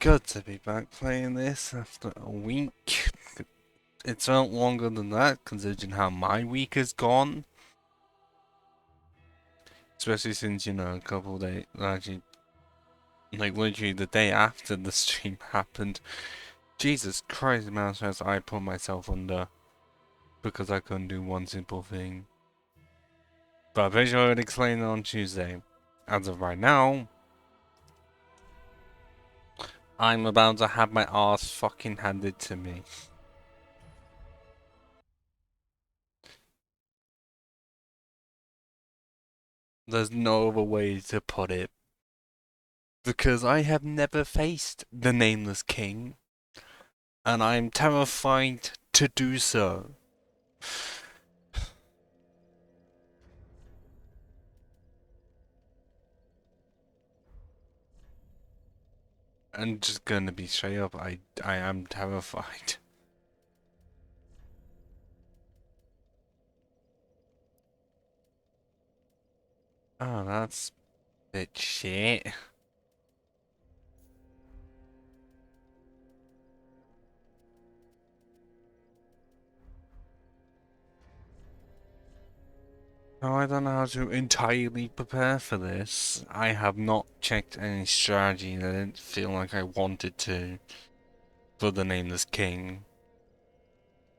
good to be back playing this after a week. It's felt longer than that, considering how my week has gone. Especially since, a couple of days, actually, like literally the day after the stream happened. Jesus Christ, the amount of stress I put myself under because I couldn't do one simple thing. But I'm pretty sure I would explain it on Tuesday. As of right now, I'm about to have my ass fucking handed to me. There's no other way to put it. Because I have never faced the Nameless King, and I'm terrified to do so. I'm just gonna be straight up, I am terrified. Oh, that's a bit shit. No, I don't know how to entirely prepare for this. I have not checked any strategy and I didn't feel like I wanted to for the Nameless King.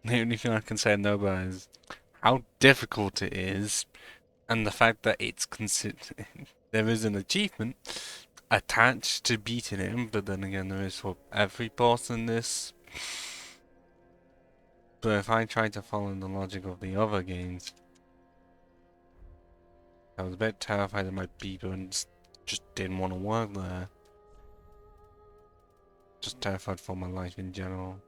The only thing I can say no about is how difficult it is, and the fact that it's considered there is an achievement attached to beating him, but then again there is for every boss in this. But if I try to follow the logic of the other games, I was a bit terrified of my people and just didn't want to work there. Just terrified for my life in general.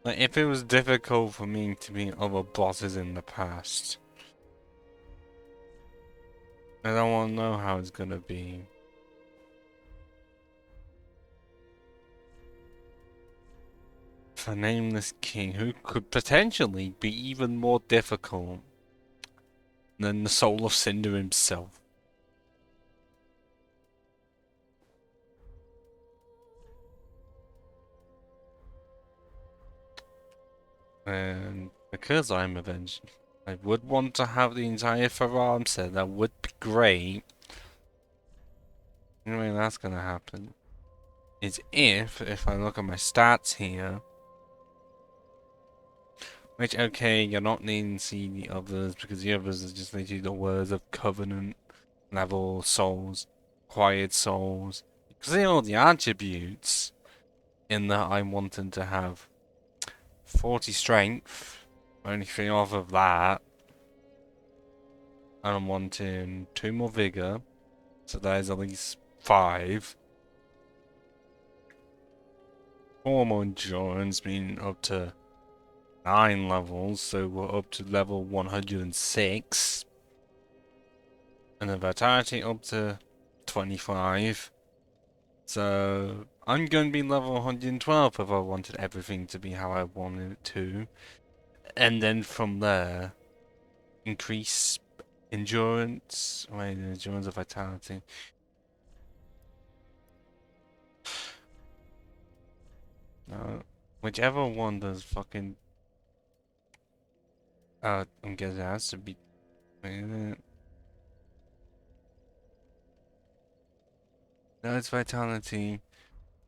Like, if it was difficult for me to beat other bosses in the past, I don't want to know how it's gonna be. For Nameless King, who could potentially be even more difficult than the Soul of Cinder himself. And because I'm avenged, I would want to have the entire firearm set. That would be great. The only way that's gonna happen is if I look at my stats here, which, okay, you're not needing to see the others because the others are just literally the words of Covenant, level souls, quiet souls. You can see all the attributes in that I'm wanting to have 40 strength, only 3 off of that, and I'm wanting 2 more vigor, so that is at least 5. 4 more endurance, meaning up to 9 levels, so we're up to level 106. And then vitality up to 25. So I'm going to be level 112 if I wanted everything to be how I wanted it to. And then from there, increase endurance. Wait, endurance or vitality. No, whichever one does fucking. I'm guessing it has to be. No, it's vitality.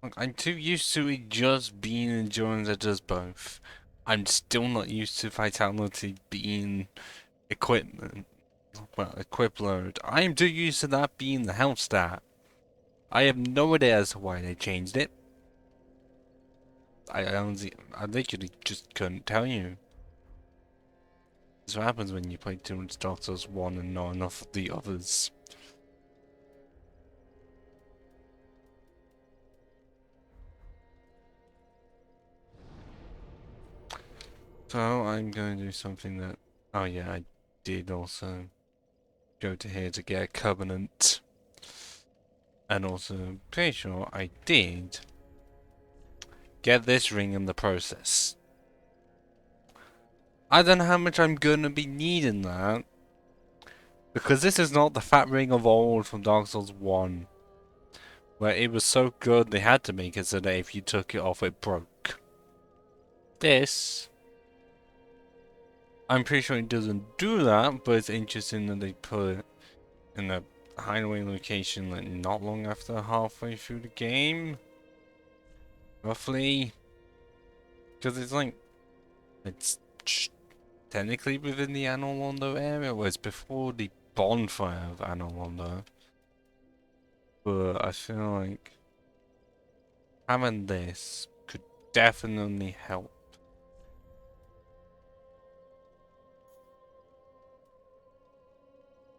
Look, I'm too used to it just being endurance that does both. I'm still not used to vitality being equipment. Well, equip load. I am too used to that being the health stat. I have no idea as to why they changed it. I literally just couldn't tell you. This is what happens when you play too much Dark Souls 1 and not enough of the others. So I'm going to do something that... Oh yeah, I did also go to here to get a Covenant. And also, pretty sure I did get this ring in the process. I don't know how much I'm gonna be needing that. Because this is not the fat ring of old from Dark Souls 1. where it was so good they had to make it so that if you took it off it broke. This, I'm pretty sure it doesn't do that, but it's interesting that they put it in a hideaway location like not long after halfway through the game. Roughly. Because it's like, it's technically within the Anor Londo area, whereas before the bonfire of Anor Londo. But I feel like having this could definitely help.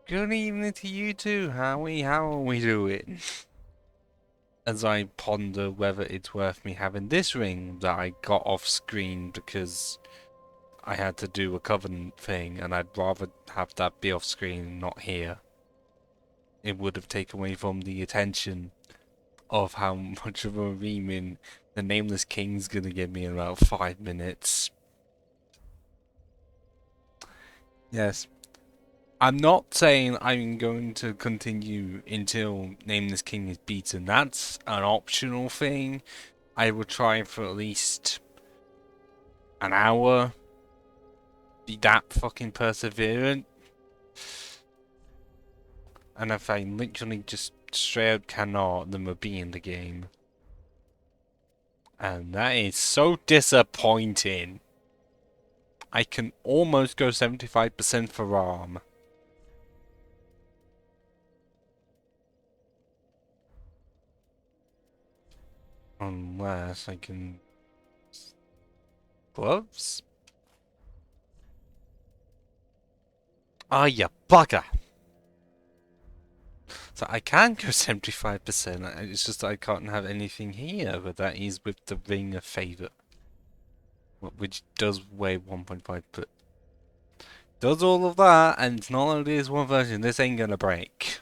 Good evening to you too, Howie. How are we doing? As I ponder whether it's worth me having this ring that I got off screen because I had to do a covenant thing, and I'd rather have that be off screen, not here. It would have taken away from the attention of how much of a reaming the Nameless King's gonna give me in about 5 minutes. Yes. I'm not saying I'm going to continue until Nameless King is beaten. That's an optional thing. I will try for at least an hour. Be that fucking perseverant. And if I literally just straight out cannot, then we'll be in the game. And that is so disappointing. I can almost go 75% for arm. Unless I can... Gloves? Ah, you bugger! So I can go 75%, it's just that I can't have anything here, but that is with the Ring of Favour. Which does weigh 1.5, but does all of that, and it's not only this one version, this ain't gonna break.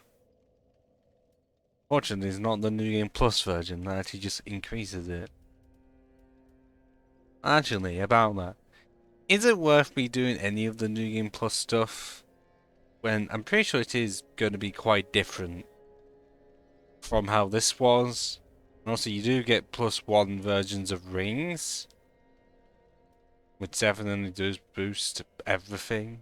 Fortunately, it's not the New Game Plus version, that actually just increases it. Actually, about that, is it worth me doing any of the New Game Plus stuff? When I'm pretty sure it is going to be quite different from how this was. And also, you do get +1 versions of rings, which definitely does boost everything.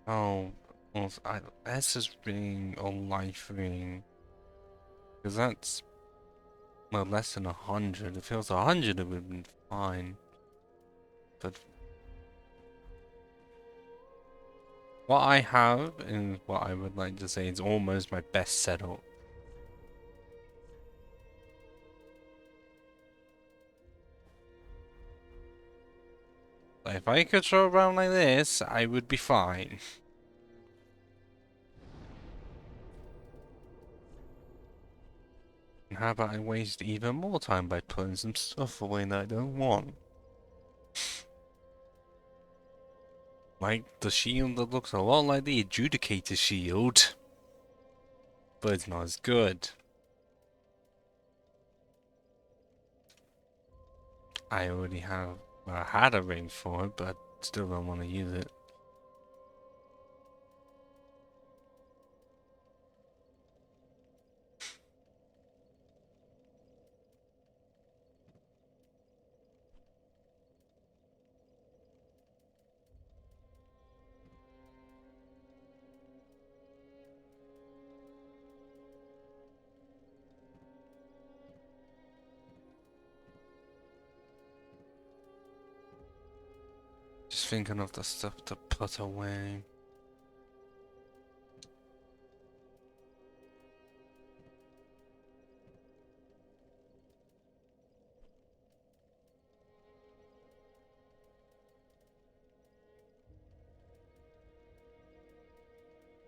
Oh, well, S's ring or life ring, because that's well less than 100. If it was 100, it would have been fine. But what I have, and what I would like to say, is almost my best setup. Like, if I could throw around like this, I would be fine. And how about I waste even more time by putting some stuff away that I don't want? Like the shield that looks a lot like the Adjudicator shield, but it's not as good. I already have, well, I had a ring for it, but I still don't want to use it. Just thinking of the stuff to put away.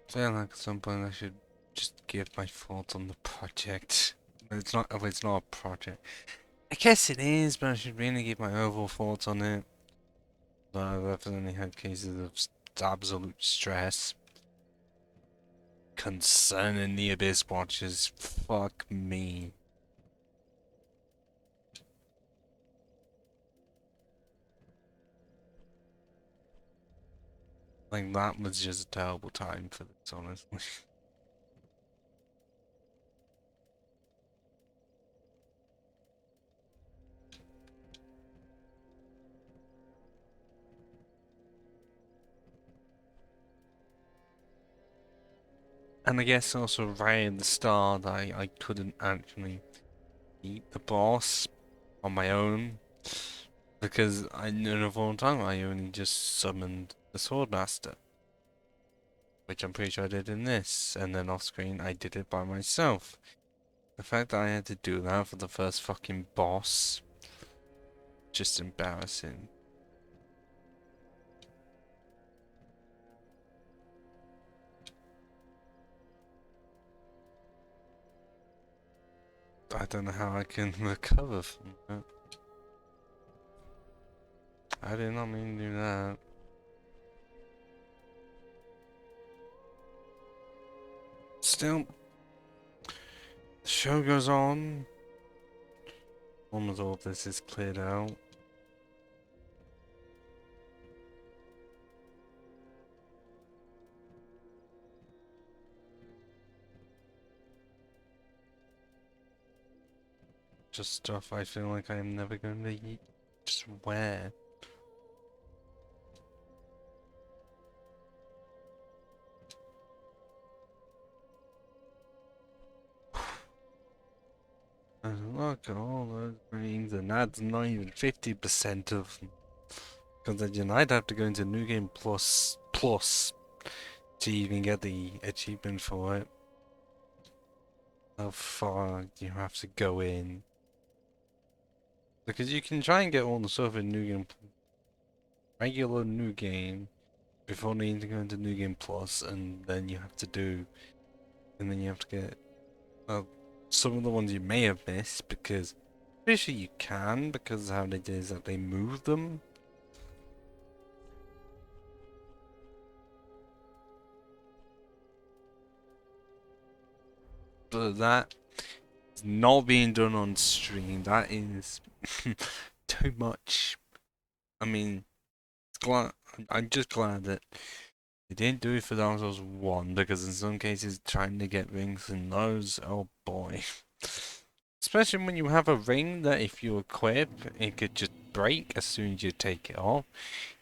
I feel like at some point I should just give my thoughts on the project. It's not, oh, it's not a project. I guess it is, but I should really give my overall thoughts on it. I've definitely had cases of absolute stress. concerning the Abyss Watchers. Fuck me. Like, that was just a terrible time for this, honestly. And I guess also right at the start, I couldn't actually beat the boss on my own. Because I knew the whole time I only just summoned the Swordmaster. Which I'm pretty sure I did in this. And then off screen I did it by myself. The fact that I had to do that for the first fucking boss, just embarrassing. I don't know how I can recover from that. I did not mean to do that. Still, the show goes on. Almost all of this is cleared out. Just stuff I feel like I am never going to just wear. And look at all those rings, and that's not even 50% of them. Because then I'd have to go into New Game Plus to even get the achievement for it. How far do you have to go in? Because you can try and get all the stuff in New Game, regular New Game, before needing to go into New Game Plus, and then you have to do, and then you have to get some of the ones you may have missed, because pretty sure you can, because how they did is that they move them. But that is not being done on stream. That is too much. I mean, I'm just glad that they didn't do it for Dark Souls 1, because in some cases trying to get rings in those, oh boy. Especially when you have a ring that if you equip, it could just break as soon as you take it off.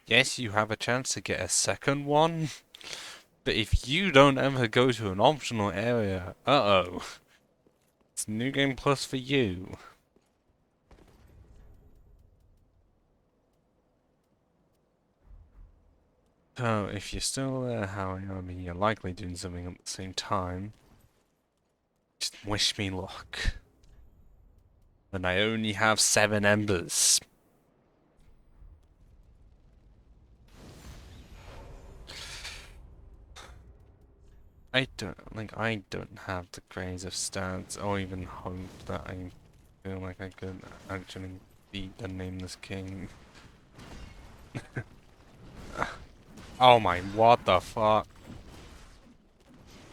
Yes, you have a chance to get a second one, but if you don't ever go to an optional area, uh-oh. It's New Game Plus for you. So, if you're still there, Howie, I mean, you're likely doing something at the same time. Just wish me luck. And I only have 7 embers. I don't have the grace of stats or even hope that I feel like I could actually beat the Nameless King. Oh my, what the fuck?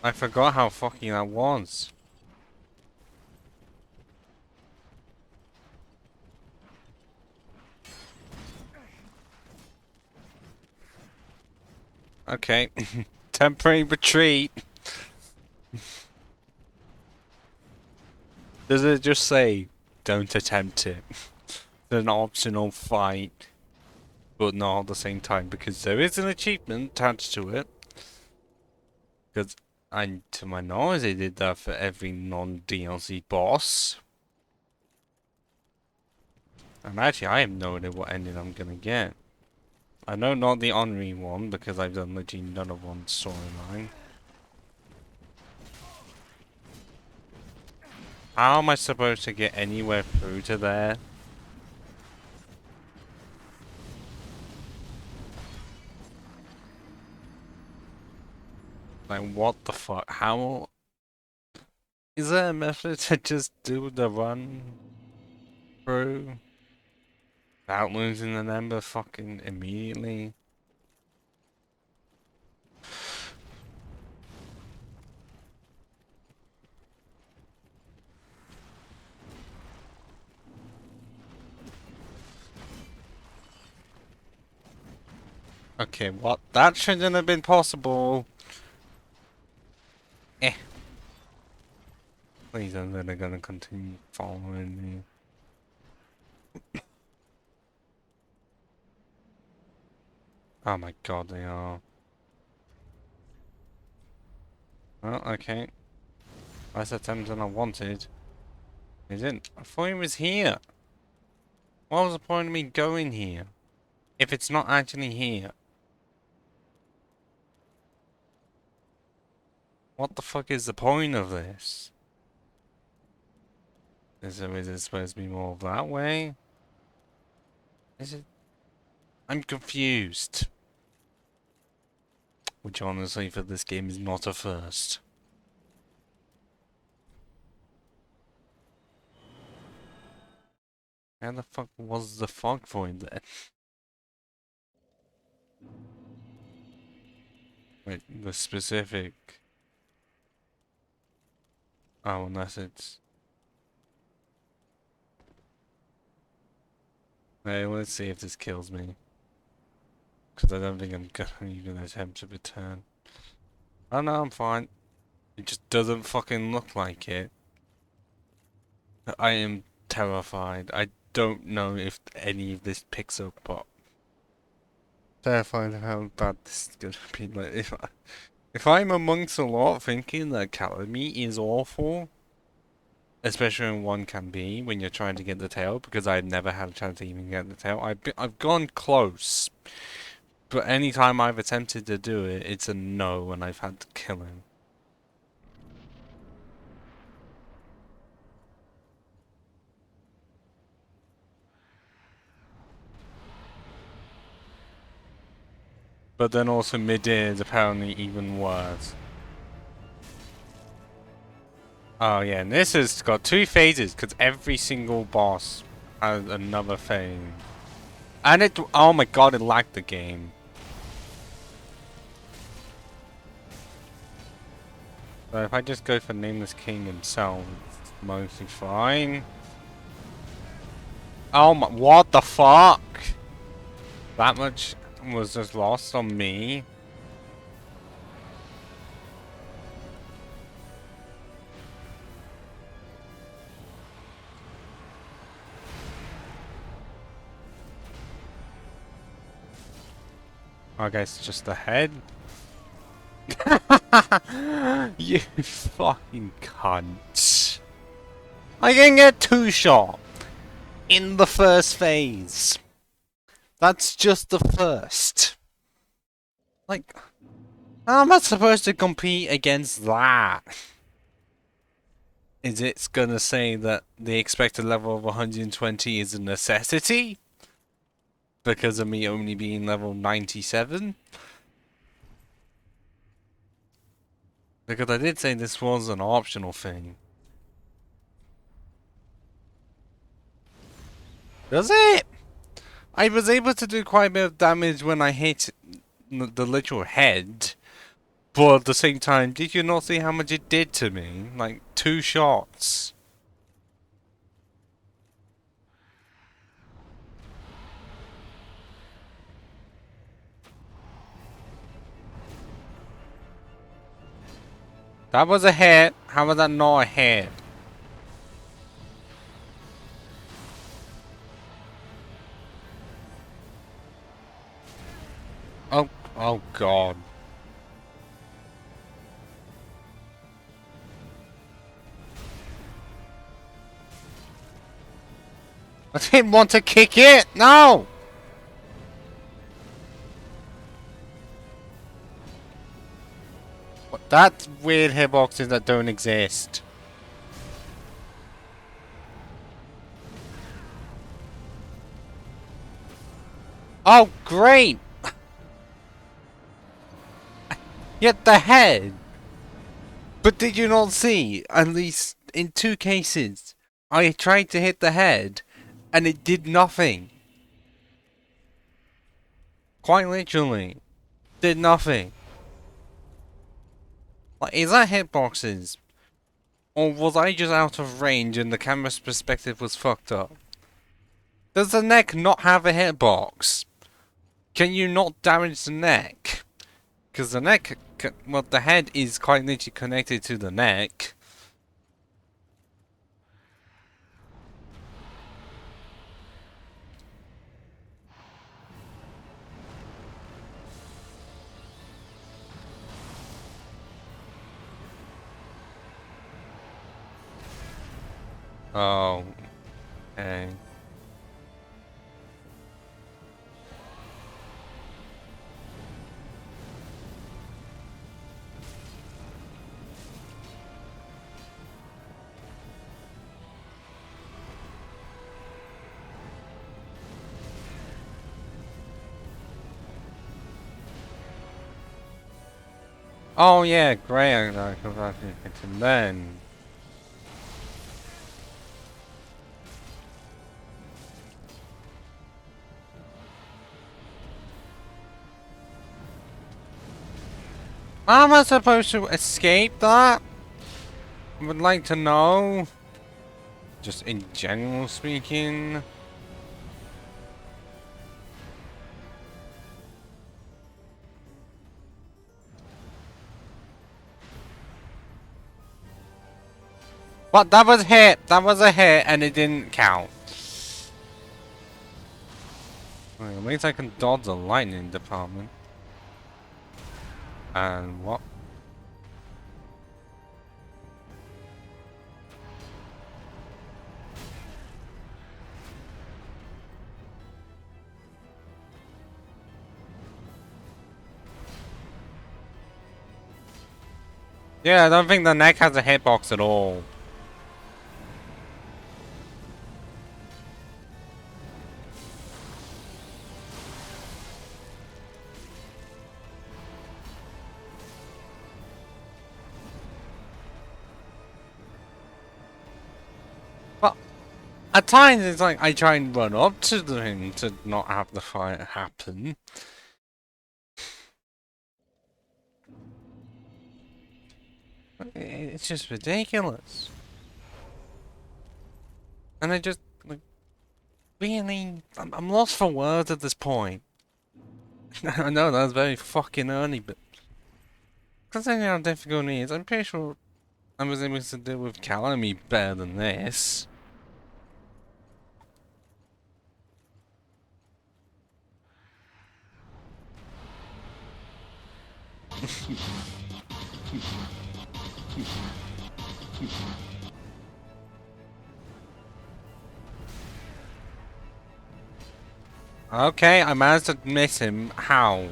I forgot how fucking that was. Okay. Temporary retreat. Does it just say, don't attempt it? It's an optional fight, but not at the same time, because there is an achievement attached to it. Because, to my knowledge, they did that for every non-DLC boss. And actually, I have no idea what ending I'm gonna get. I know not the Henri one, because I've done literally none of one storyline. How am I supposed to get anywhere through to there? Like, what the fuck? How... Is there a method to just do the run through without losing the number fucking immediately? Okay, what? That shouldn't have been possible. Eh. Please, I'm gonna continue following me. Oh my god, they are. Well, okay. Less attempts than I wanted. He didn't. I thought he was here. What was the point of me going here? If it's not actually here. What the fuck is the point of this? Is it supposed to be more that way? Is it? I'm confused. Which honestly for this game is not a first. How the fuck was the fog void then? Wait, the specific... Oh, unless it's... Hey, let's see if this kills me. Because I don't think I'm gonna even attempt to return. Oh no, I'm fine. It just doesn't fucking look like it. I am terrified. I don't know if any of this picks up, but... Terrified of how bad this is gonna be. Like, if I'm amongst a lot thinking that Academy is awful, especially when one can be when you're trying to get the tail, because I've never had a chance to even get the tail. I've gone close, but any time I've attempted to do it, it's a no, and I've had to kill him. But then also mid-air is apparently even worse. Oh yeah, and this has got two phases, because every single boss has another phase. And it, oh my god, it lagged the game. So if I just go for Nameless King himself, it's mostly fine. Oh my, what the fuck? That much was just lost on me. I guess just the head. You fucking cunt. I can get two shot in the first phase. That's just the first. Like, how am I supposed to compete against that? Is it gonna say that the expected level of 120 is a necessity? Because of me only being level 97? Because I did say this was an optional thing. Does it? I was able to do quite a bit of damage when I hit the literal head. But at the same time, did you not see how much it did to me? Like, 2 shots. That was a hit. How was that not a hit? Oh god. I didn't want to kick it! No! That's weird hitboxes that don't exist. Oh, great! Yet the head! But did you not see, at least in 2 cases, I tried to hit the head, and it did nothing. Quite literally. Did nothing. Like, is that hitboxes? Or was I just out of range and the camera's perspective was fucked up? Does the neck not have a hitbox? can you not damage the neck? Because the neck, well, the head is quite literally connected to the neck. Oh, okay. Oh yeah, great. I can and then. How am I supposed to escape that? I would like to know. Just in general speaking. But that was hit. That was a hit, and it didn't count. Well, at least I can dodge the lightning department. And what? Yeah, I don't think the neck has a hitbox at all. But at times it's like I try and run up to him to not have the fight happen. It's just ridiculous. And I just, like, really, I'm lost for words at this point. I know that's very fucking early, but considering how difficult it is, I'm pretty sure I was able to deal with Calamity better than this. Okay, I managed to miss him. How?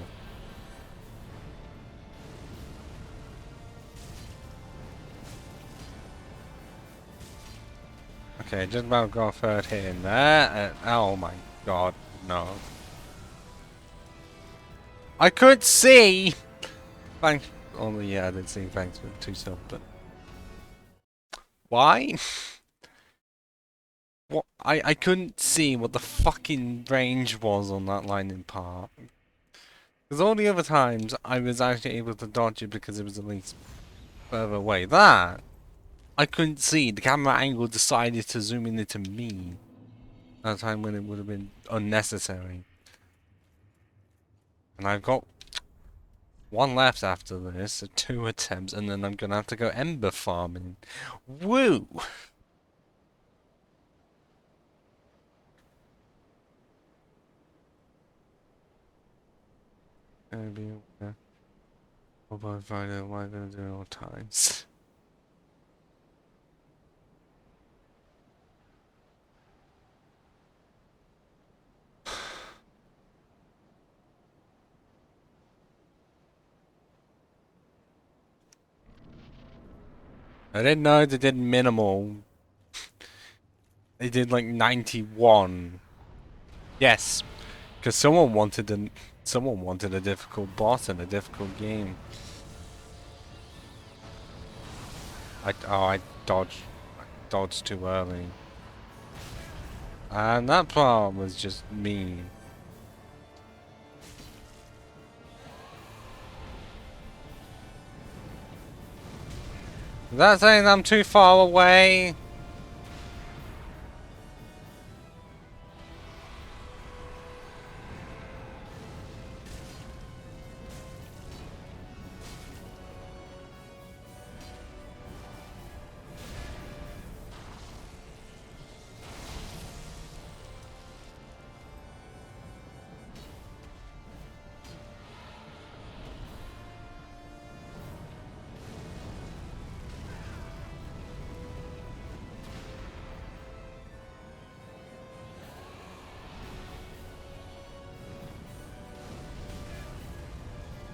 Okay, just about got a third hit in there. Oh my god, no. I could see! Thanks. Oh yeah, I did see thanks for 2 sub, but... Why? What? I couldn't see what the fucking range was on that lightning part. Because all the other times, I was actually able to dodge it because it was at least further away. That, I couldn't see. The camera angle decided to zoom in into me. At a time when it would have been unnecessary. And I've got 1 left after this, so 2 attempts, and then I'm gonna have to go ember farming. Woo! Maybe, yeah. What about if I do what I'm gonna do all times? I didn't know they did minimal. They did like 91. Yes, because someone wanted a difficult boss and a difficult game. I dodged too early. And that part was just mean. Is that saying I'm too far away?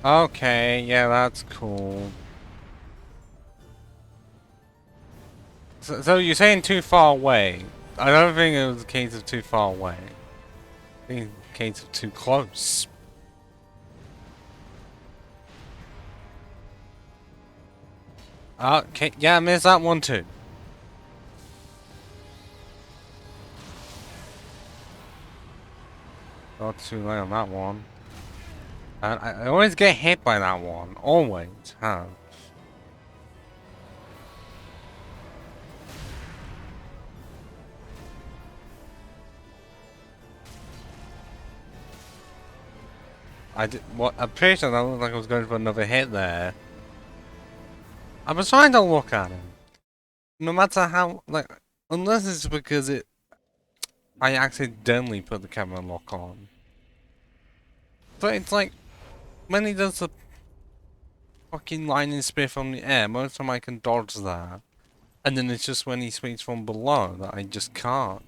Okay, yeah, that's cool. So you're saying too far away. I don't think it was a case of too far away. I think it's a case of too close. Okay, yeah, I missed that one too. Not too late on that one. And I always get hit by that one. Always have. I did what? I'm pretty sure that looked like I was going for another hit there. I was trying to look at him. No matter how, like, unless it's because I accidentally put the camera lock on. But it's like, when he does the fucking lightning spear from the air, most of the time I can dodge that. And then it's just when he swings from below that I just can't.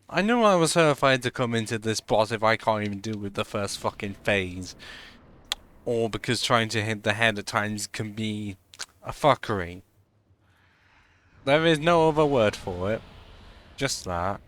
I knew I was terrified to come into this boss if I can't even do with the first fucking phase. Or because trying to hit the head at times can be a fuckery. There is no other word for it. Just that.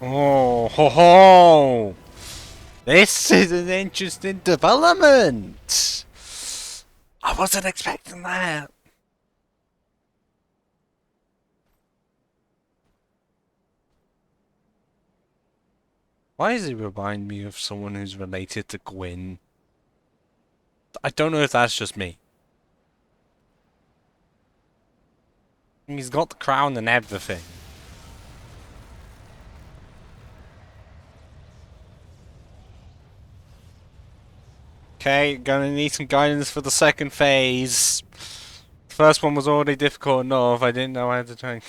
Oh, ho ho! This is an interesting development! I wasn't expecting that! Why does he remind me of someone who's related to Gwyn? I don't know if that's just me. He's got the crown and everything. Okay, gonna need some guidance for the second phase. First one was already difficult enough, I didn't know how to try.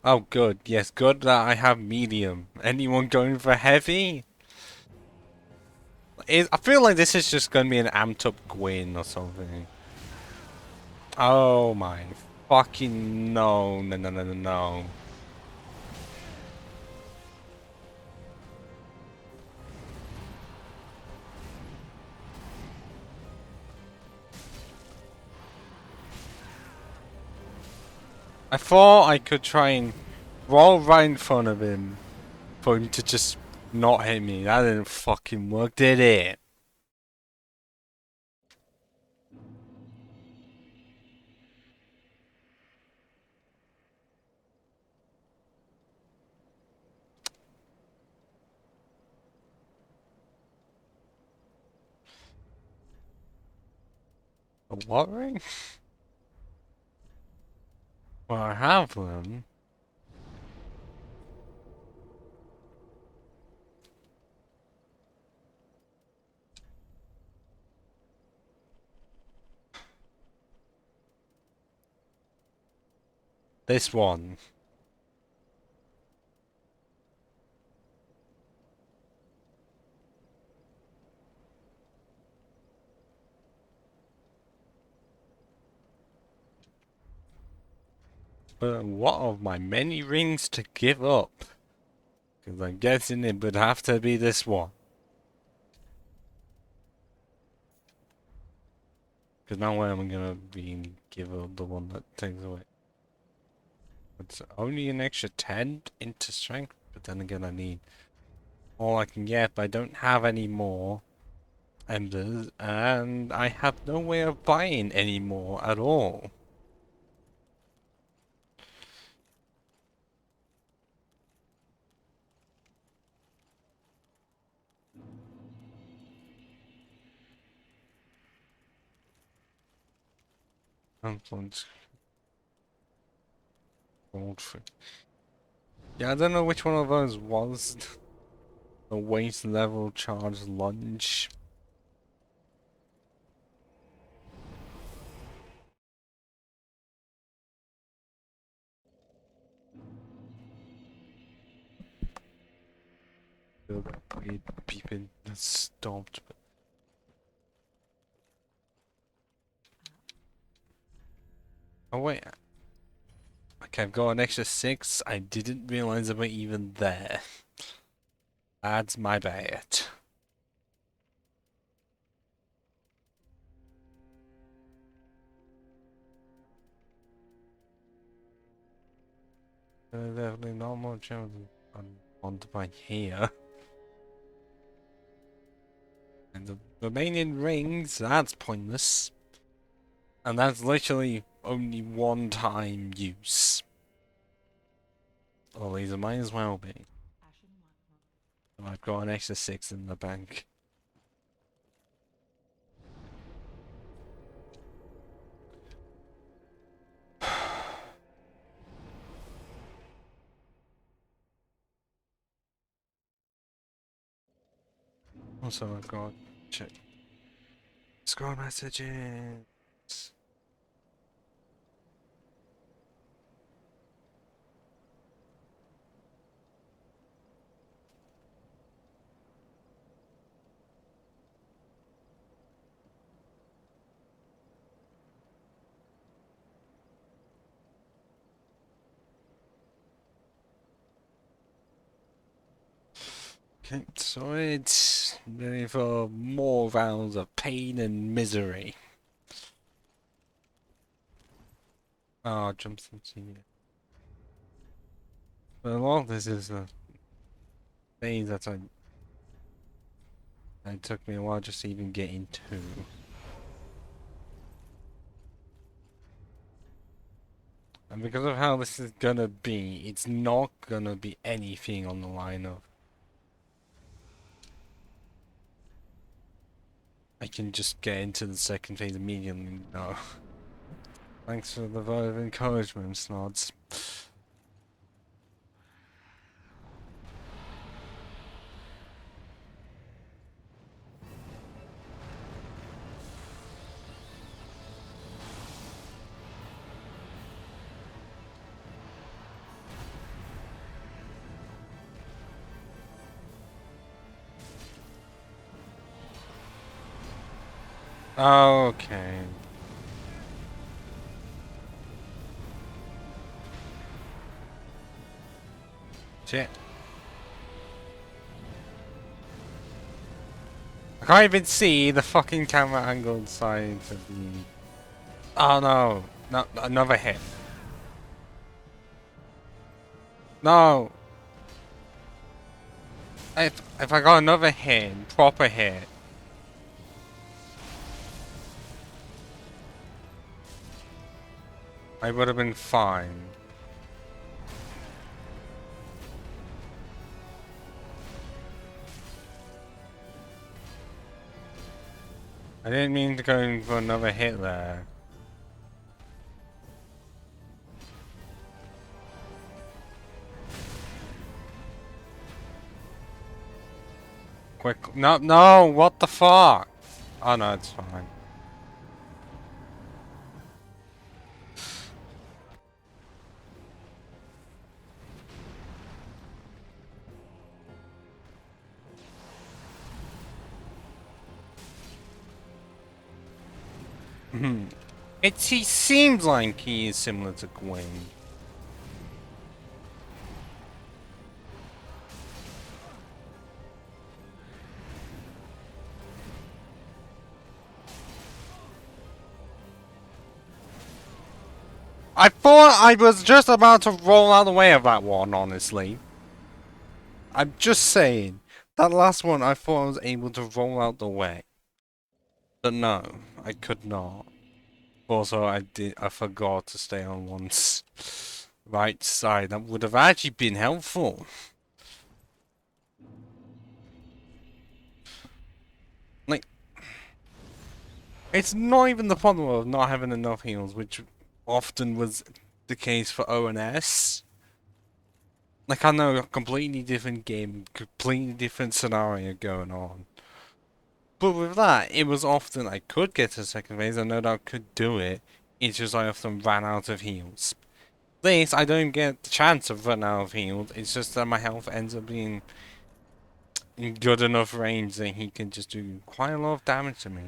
Oh, good. Yes, good that I have medium. Anyone going for heavy? I feel like this is just going to be an amped up Gwyn or something. Oh my fucking no, no, no, no, no, no. I thought I could try and roll right in front of him for him to just not hit me. That didn't fucking work, did it? A what ring? Well, I have one. This one. But what of my many rings to give up? Because I'm guessing it would have to be this one. Because now where am I gonna be give up the one that takes away? It's only an extra 10 into strength, but then again I need all I can get, but I don't have any more embers, and I have no way of buying any more at all. Influence gold for. Yeah, I don't know which one of those was the waste level charge lunge. Feel that weird beeping that stopped. But... Oh wait. Okay, I've got an extra 6. I didn't realize they were even there. That's my bad. Definitely not more chance on to buy here. And the remaining rings, that's pointless. And that's literally only one time use. Or these might as well be. So I've got an extra 6 in the bank. Also, I've got check scroll messages. Okay, so it's ready for more rounds of pain and misery. Oh, jumps into you. But a lot of this is a phase that it took me a while just to even get into. And because of how this is gonna be, it's not gonna be anything on the line of I can just get into the second phase immediately. No. Thanks for the vote of encouragement, Snods. Okay. Shit. I can't even see the fucking camera angle side of the... Oh no! No, another hit. No! If I got another hit, proper hit, I would have been fine. I didn't mean to go in for another hit there. Quick, no, no, what the fuck? Oh no, it's fine. He seems like he is similar to Gwen. I thought I was just about to roll out the way of that one, honestly. I'm just saying. That last one, I thought I was able to roll out the way. But no, I could not. Also, I forgot to stay on one's right side. That would have actually been helpful. Like, it's not even the problem of not having enough heals, which often was the case for ONS. Like, I know a completely different game, completely different scenario going on. But with that, it was often I could get to the second phase, I know that I could do it, it's just I often ran out of heals. This, I don't get the chance of running out of heals, it's just that my health ends up being good enough range that he can just do quite a lot of damage to me.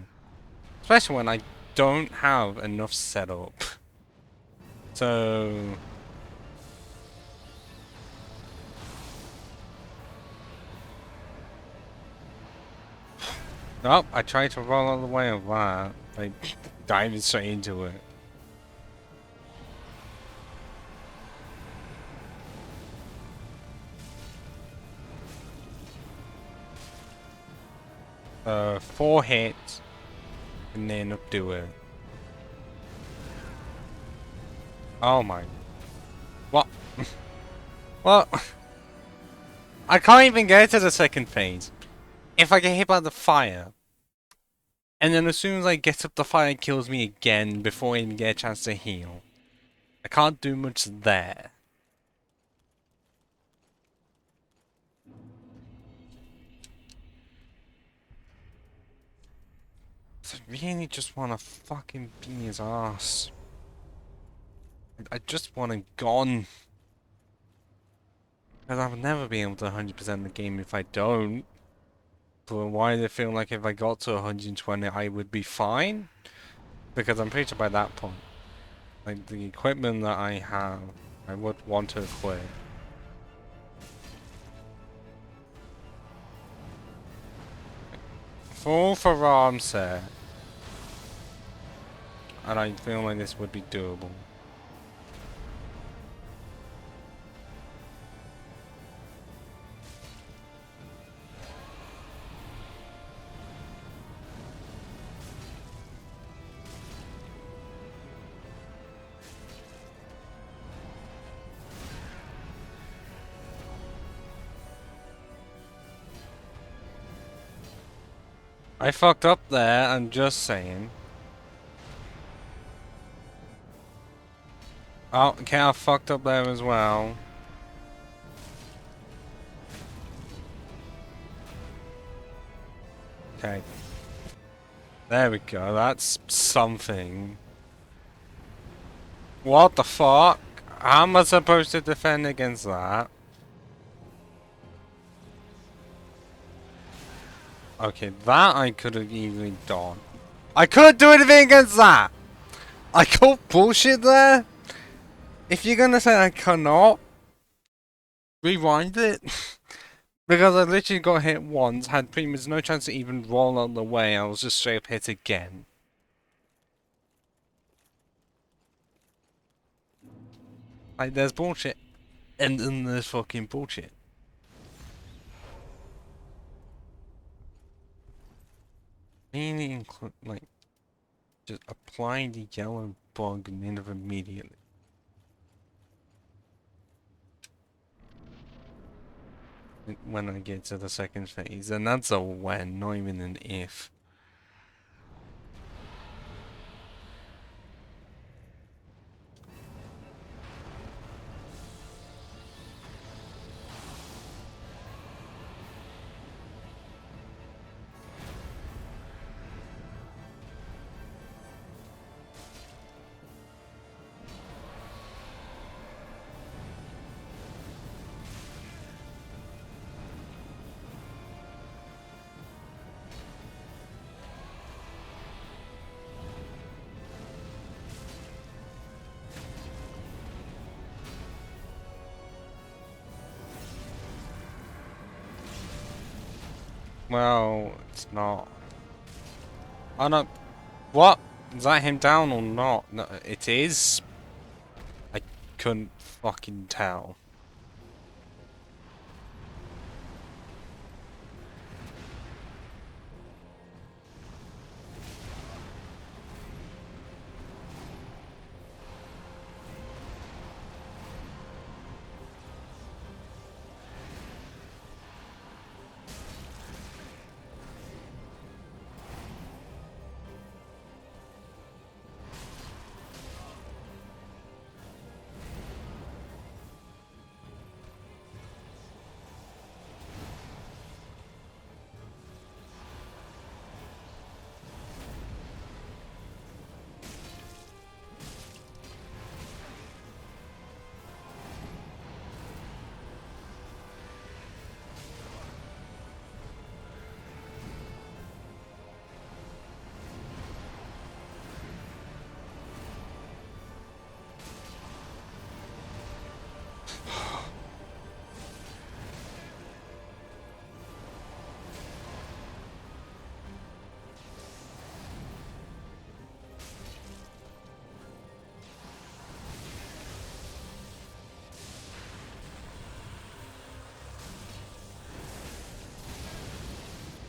Especially when I don't have enough setup. So... Oh, I tried to roll out of the way of that. Like, diving straight into it. Four hits, and then up to it. Oh my... What? What? I can't even get to the second phase. If I get hit by the fire, and then as soon as I get up, the fire kills me again before I even get a chance to heal. I can't do much there. I really just want to fucking beat his ass. I just want him gone. Because I'll never be able to 100% the game if I don't. But why do I feel like if I got to 120 I would be fine? Because I'm pretty sure by that point, like the equipment that I have, I would want to equip. Full for arm set. And I feel like this would be doable. I fucked up there, I'm just saying. Oh, okay, I fucked up there as well. Okay. There we go, that's something. What the fuck? How am I supposed to defend against that? Okay, that I could have easily done. I couldn't do anything against that! I called bullshit there? If you're gonna say I cannot, rewind it. Because I literally got hit once, had pretty much no chance to even roll out the way, I was just straight up hit again. Like, there's bullshit. And then there's fucking bullshit. Meaning, like, just apply the yellow bug nerve immediately. When I get to the second phase, and that's a when, not even an if. Well, it's not. I don't. What? Is that him down or not? No, it is. I couldn't fucking tell.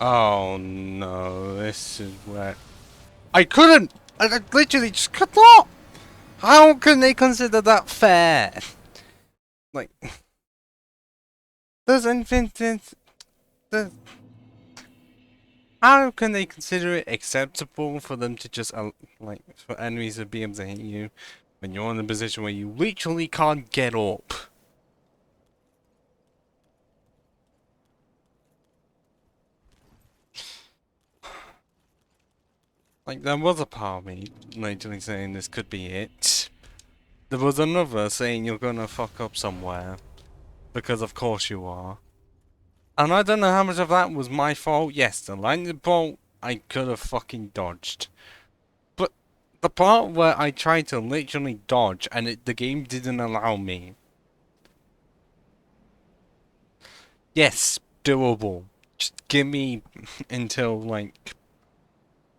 Oh no, this is where I couldn't. I literally just could not. How can they consider that fair? Like, does anything? Does, how can they consider it acceptable for them to just like for enemies to be able to hit you when you're in a position where you literally can't get up? Like, there was a part of me literally saying this could be it. There was another saying you're gonna fuck up somewhere. Because of course you are. And I don't know how much of that was my fault. Yes, the lightning bolt I could have fucking dodged. But the part where I tried to literally dodge and the game didn't allow me. Yes, doable. Just give me until like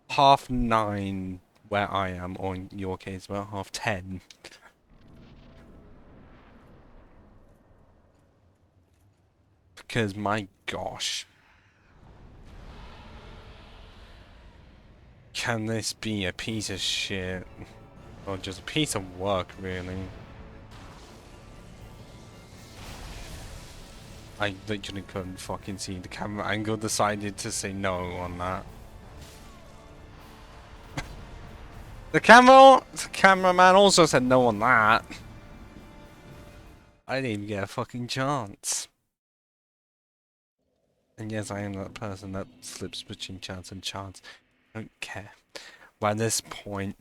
9:30 where I am, or in your case, about 10:30. Because my gosh. Can this be a piece of shit? Or just a piece of work, really? I literally couldn't fucking see the camera angle, decided to say no on that. The cameraman also said no on that. I didn't even get a fucking chance. And yes, I am that person that slips between chance and chance. I don't care. By this point,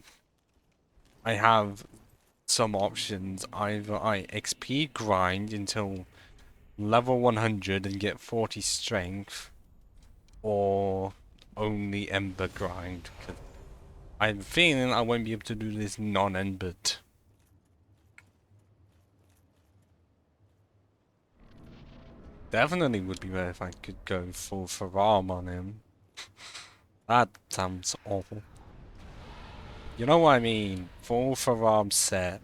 I have some options. Either I XP grind until level 100 and get 40 strength, or only Ember grind. Cause I'm feeling I won't be able to do this non-Embered. Definitely would be better if I could go full Faram on him. That sounds awful. You know what I mean? Full Faram set.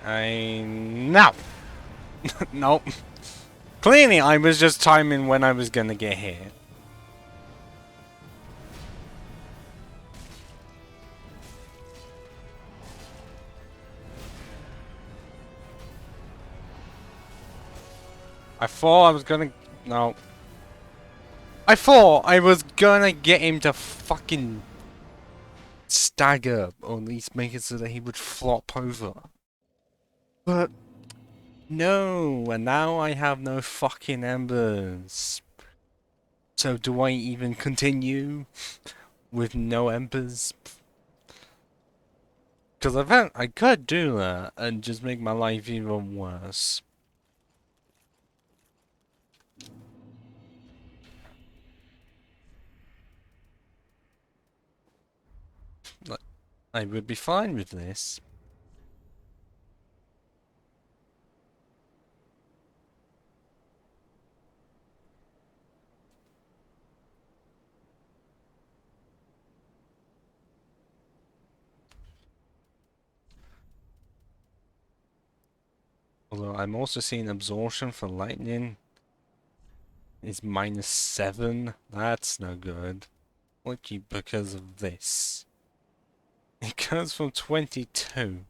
No! Nope. Clearly I was just timing when I was gonna get hit. I thought I was gonna... No. I thought I was gonna get him to fucking stagger, or at least make it so that he would flop over. But no, and now I have no fucking embers. So do I even continue with no embers? Because I could do that and just make my life even worse. Like, I would be fine with this. Although I'm also seeing absorption for lightning is -7. That's no good. Lucky because of this. It goes from 22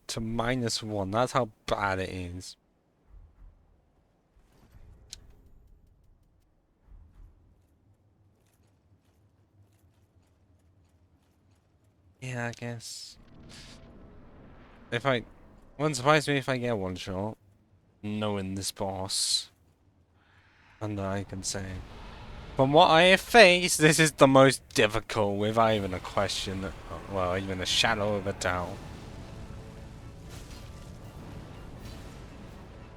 to -1. That's how bad it is. Yeah, I guess. If I... Wouldn't surprise me if I get one shot. Knowing this boss. And I can say... From what I have faced, this is the most difficult without even a question. Well, even a shadow of a doubt.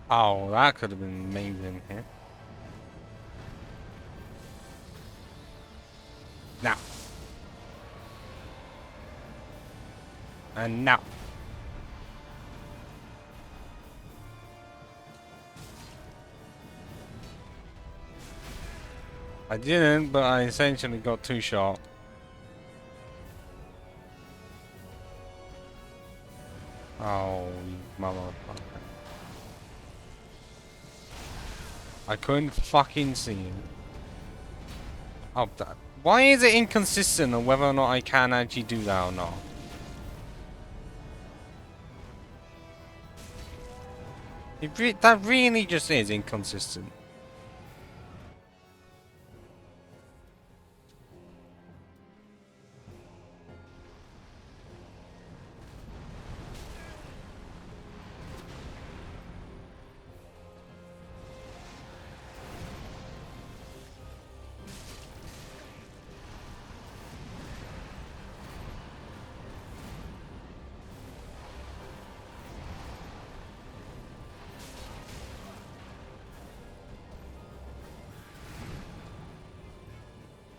Oh, that could have been amazing here. Now. And now. I didn't, but I essentially got 2 shot. Oh, you motherfucker. I couldn't fucking see him. Oh, that. Why is it inconsistent on whether or not I can actually do that or not? That really just is inconsistent.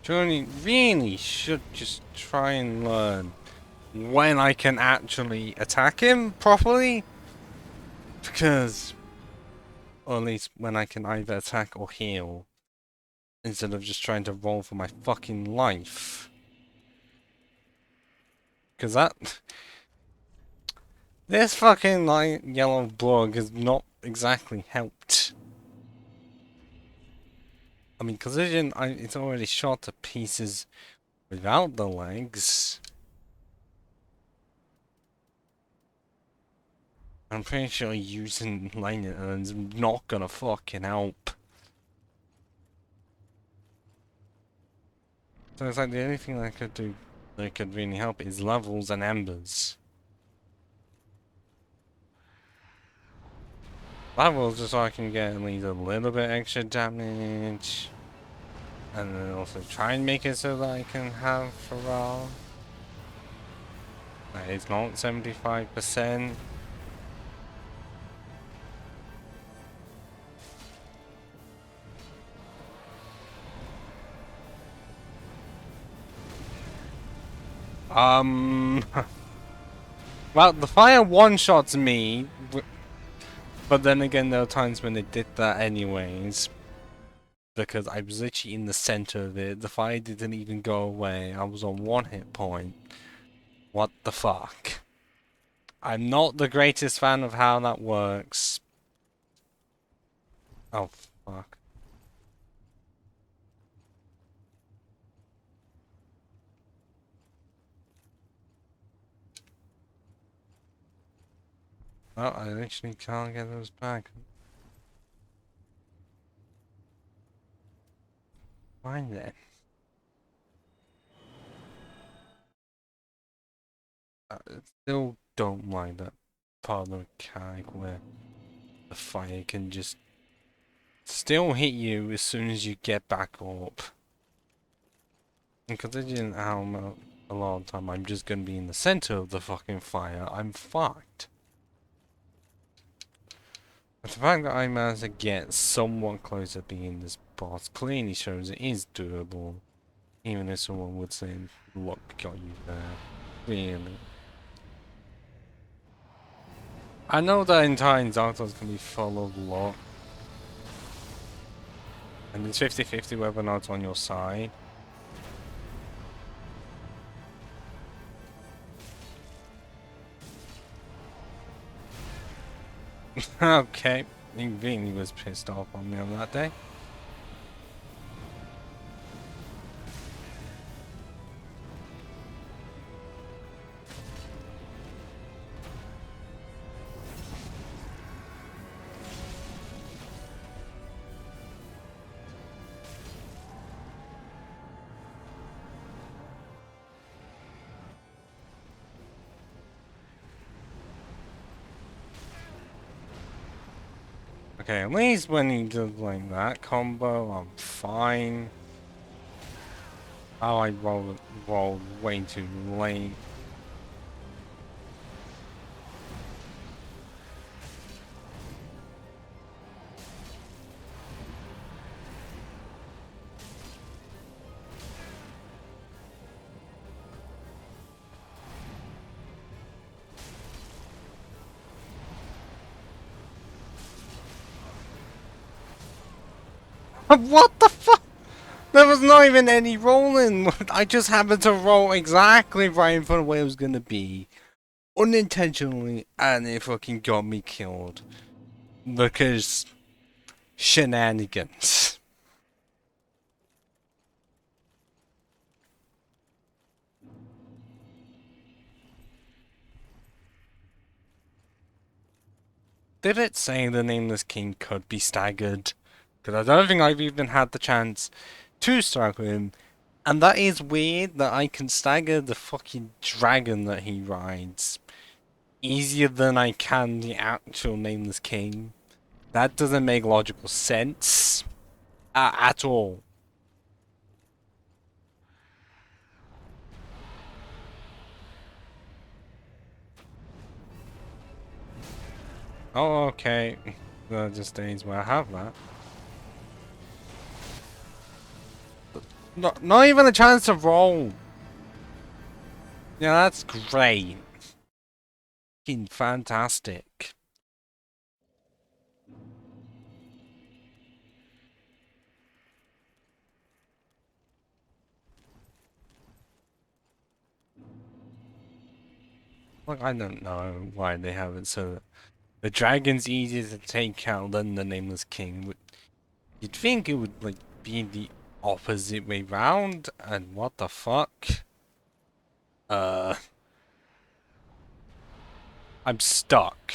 Surely, really should just try and learn when I can actually attack him properly. Because, or at least when I can either attack or heal. Instead of just trying to roll for my fucking life. Because this fucking light yellow bug has not exactly helped. I mean, Collision, it's already shot to pieces without the legs. I'm pretty sure using lightning is not gonna fucking help. So it's like the only thing that could do that could really help is levels and embers. Levels just so I can get at least a little bit extra damage. And then also try and make it so that I can have Pharrell. That is not 75%. Well, the fire one-shots me, but then again there are times when it did that anyways. Because I was literally in the center of it, the fire didn't even go away, I was on 1 hit point. What the fuck? I'm not the greatest fan of how that works. Oh, fuck. Oh, I literally can't get those back. Fine then. I still don't like that part of the mechanic where the fire can just still hit you as soon as you get back up. And considering how a lot of time I'm just gonna be in the center of the fucking fire, I'm fucked. But the fact that I managed to get somewhat close to being this boss clearly shows it is doable. Even if someone would say, luck got you there. Really. I know that entire Dark Souls can be full of luck. And it's 50-50 whether or not it's on your side. Okay, he really was pissed off on me on that day. Okay, at least when he does like that combo, I'm fine. Oh, I rolled way too late. What the fuck? There was not even any rolling. I just happened to roll exactly right in front of where it was gonna be. Unintentionally, and it fucking got me killed. Because shenanigans. Did it say the Nameless King could be staggered? Because I don't think I've even had the chance to stagger him. And that is weird that I can stagger the fucking dragon that he rides easier than I can the actual Nameless King. That doesn't make logical sense at all. Oh, okay. There are just days where I have that. Not even a chance to roll. Yeah, that's great. Fucking fantastic. Like, I don't know why they have it so that the dragon's easier to take out than the Nameless King. You'd think it would, like, be the opposite way round, and what the fuck? I'm stuck.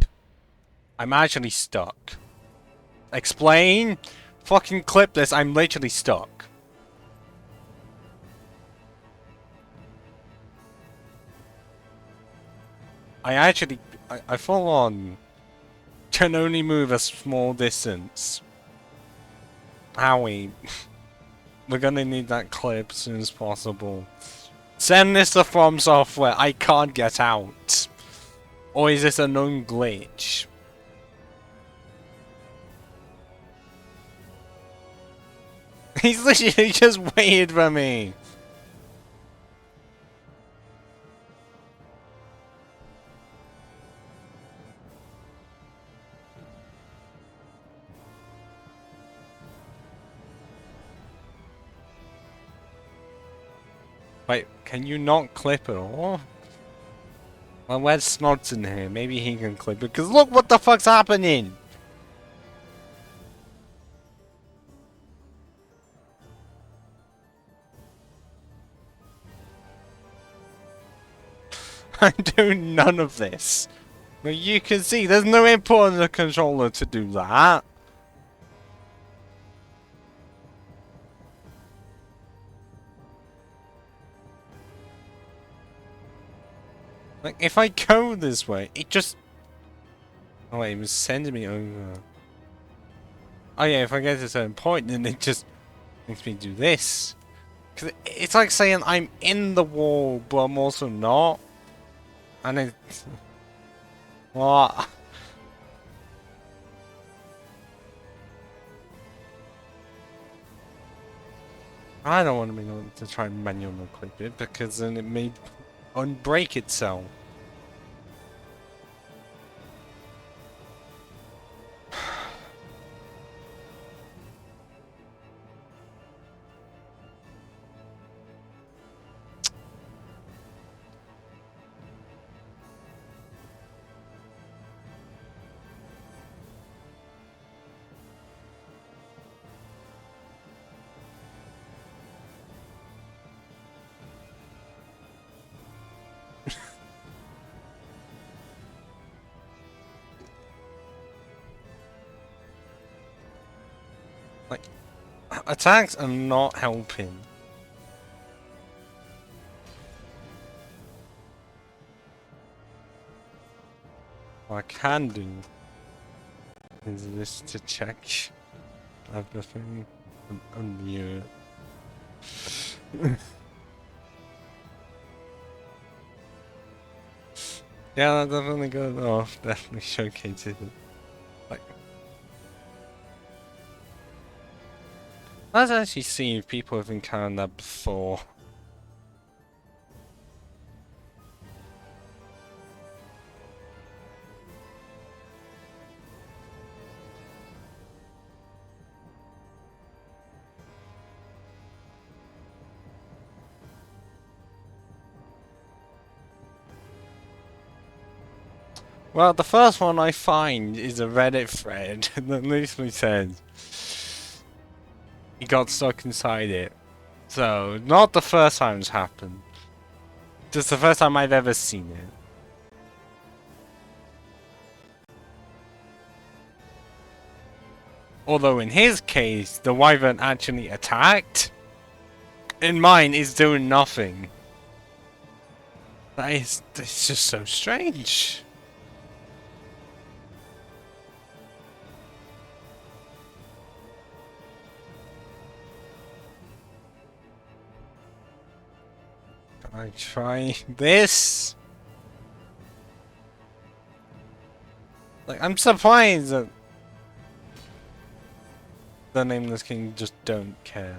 I'm actually stuck. Explain? Fucking clip this, I'm literally stuck. I full on can only move a small distance. Howie, we're gonna need that clip as soon as possible. Send this to From Software, I can't get out. Or is this a known glitch? He's literally just waited for me. Wait, can you not clip it all? Well, where's Snods in here? Maybe he can clip it. Because look what the fuck's happening! I'm doing none of this. But you can see, there's no input on the controller to do that. Like, if I go this way, it just... Oh wait, it was sending me over. Oh yeah, if I get to a certain point, then it just makes me do this. Cause it's like saying I'm in the wall, but I'm also not. And it... What? I don't want to be able to try and manually clip it, because then it may unbreak itself. Like, attacks are not helping. What I can do is this to check everything on you. Yeah, that definitely goes off. Definitely showcases it. Like, let's actually see if people have encountered that before. Well, the first one I find is a Reddit thread that literally says he got stuck inside it. So, not the first time it's happened. Just the first time I've ever seen it. Although in his case, the wyvern actually attacked. In mine, it's doing nothing. It's just so strange. Can I try this? Like, I'm surprised that the Nameless King just don't care.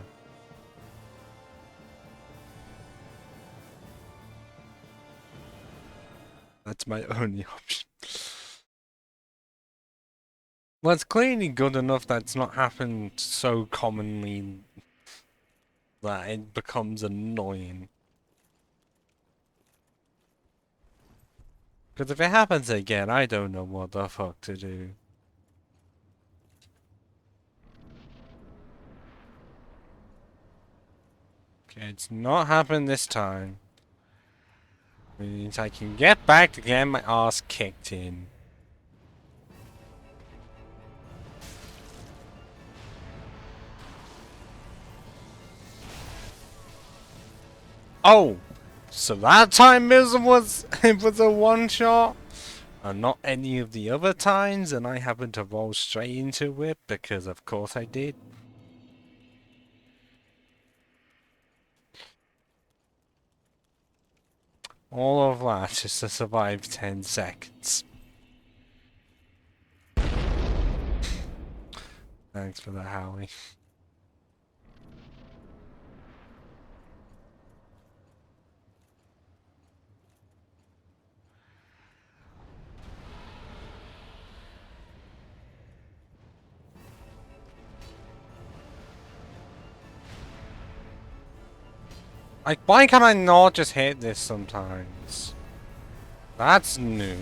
That's my only option. Well, it's clearly good enough that it's not happened so commonly that it becomes annoying. Because if it happens again, I don't know what the fuck to do. Okay, it's not happened this time. Means I can get back to get my ass kicked in. Oh! So that time it was a one shot? And not any of the other times, and I happened to roll straight into it because of course I did. All of that just to survive 10 seconds. Thanks for that, Howie. Like, why can I not just hit this sometimes? That's new.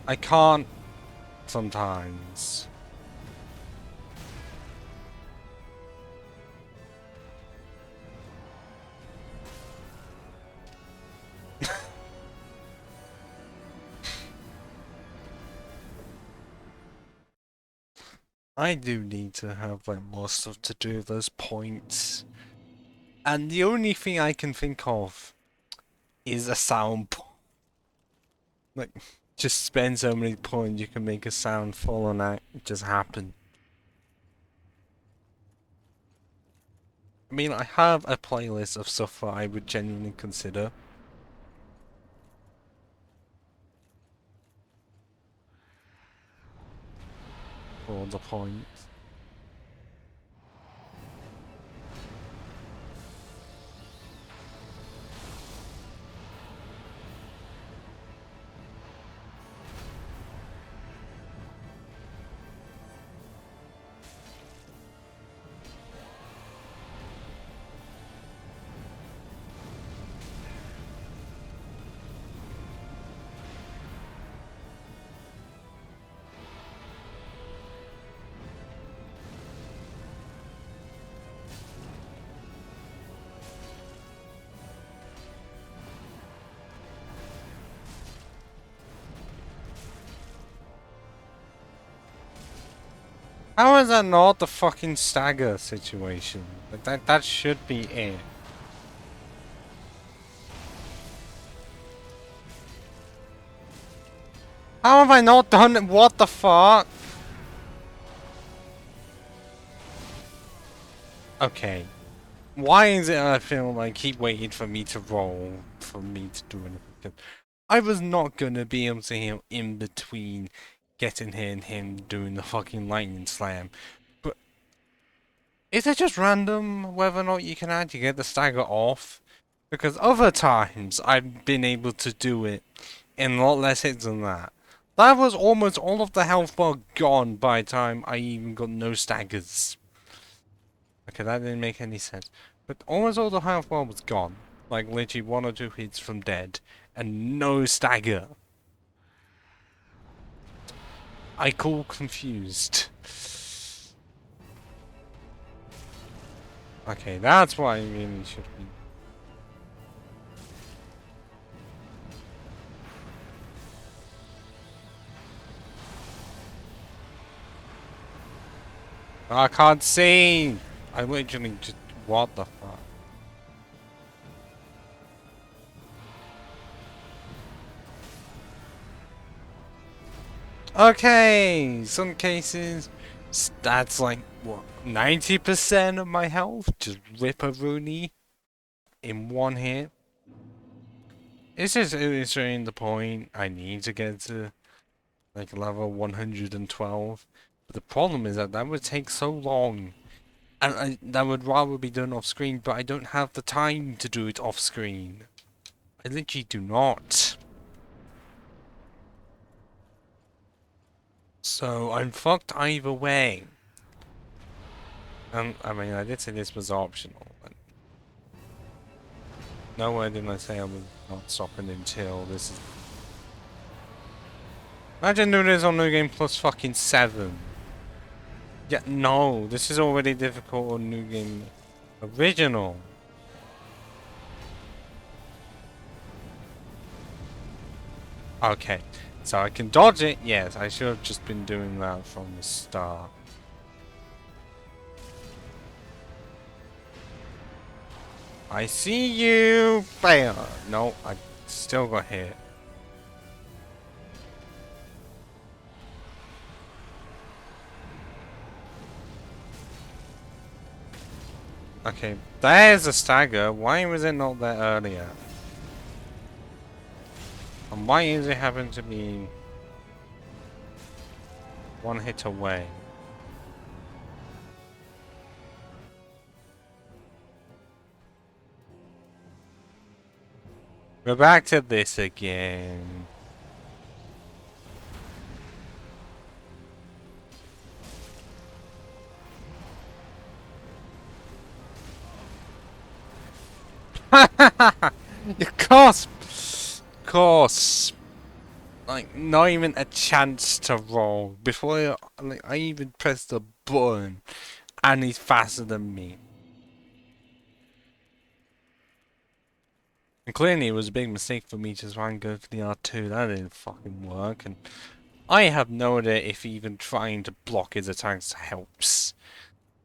I can't sometimes. I do need to have like more stuff to do with those points. And the only thing I can think of is a sound. Like, just spend so many points you can make a sound fall on that. It just happen. I mean, I have a playlist of stuff that I would genuinely consider. For the points. How is that not the fucking stagger situation? Like that should be it. How have I not done it? What the fuck? Okay. Why is it I feel like he waited for me to roll for me to do anything? I was not gonna be able to heal in between getting here and him doing the fucking lightning slam. But is it just random whether or not you can actually get the stagger off? Because other times I've been able to do it in a lot less hits than that. That was almost all of the health bar gone by the time I even got no staggers. Okay, that didn't make any sense. But almost all the health bar was gone. Like literally 1 or 2 hits from dead. And no stagger. I call confused. Okay, that's what I really should be. I can't see! I literally just... What the fuck? Okay! Some cases, that's like, what, 90% of my health? Just rip a Rooney in one hit? It's just illustrating the point. I need to get to, like, level 112. But the problem is that would take so long. And that would rather be done off screen, but I don't have the time to do it off screen. I literally do not. So I'm fucked either way. I mean, I did say this was optional. But nowhere did I say I was not stopping until this is... Imagine doing this on New Game Plus fucking 7. Yeah, no, this is already difficult on New Game Original. Okay, so I can dodge it. Yes, I should have just been doing that from the start. I see you! Bam! No, I still got hit. Okay, there's a stagger. Why was it not there earlier? And why is it happen to be one hit away? We're back to this again. Of course. Like, not even a chance to roll before I even press the button, and he's faster than me. And clearly, it was a big mistake for me to try and go for the R2. That didn't fucking work, and I have no idea if even trying to block his attacks helps.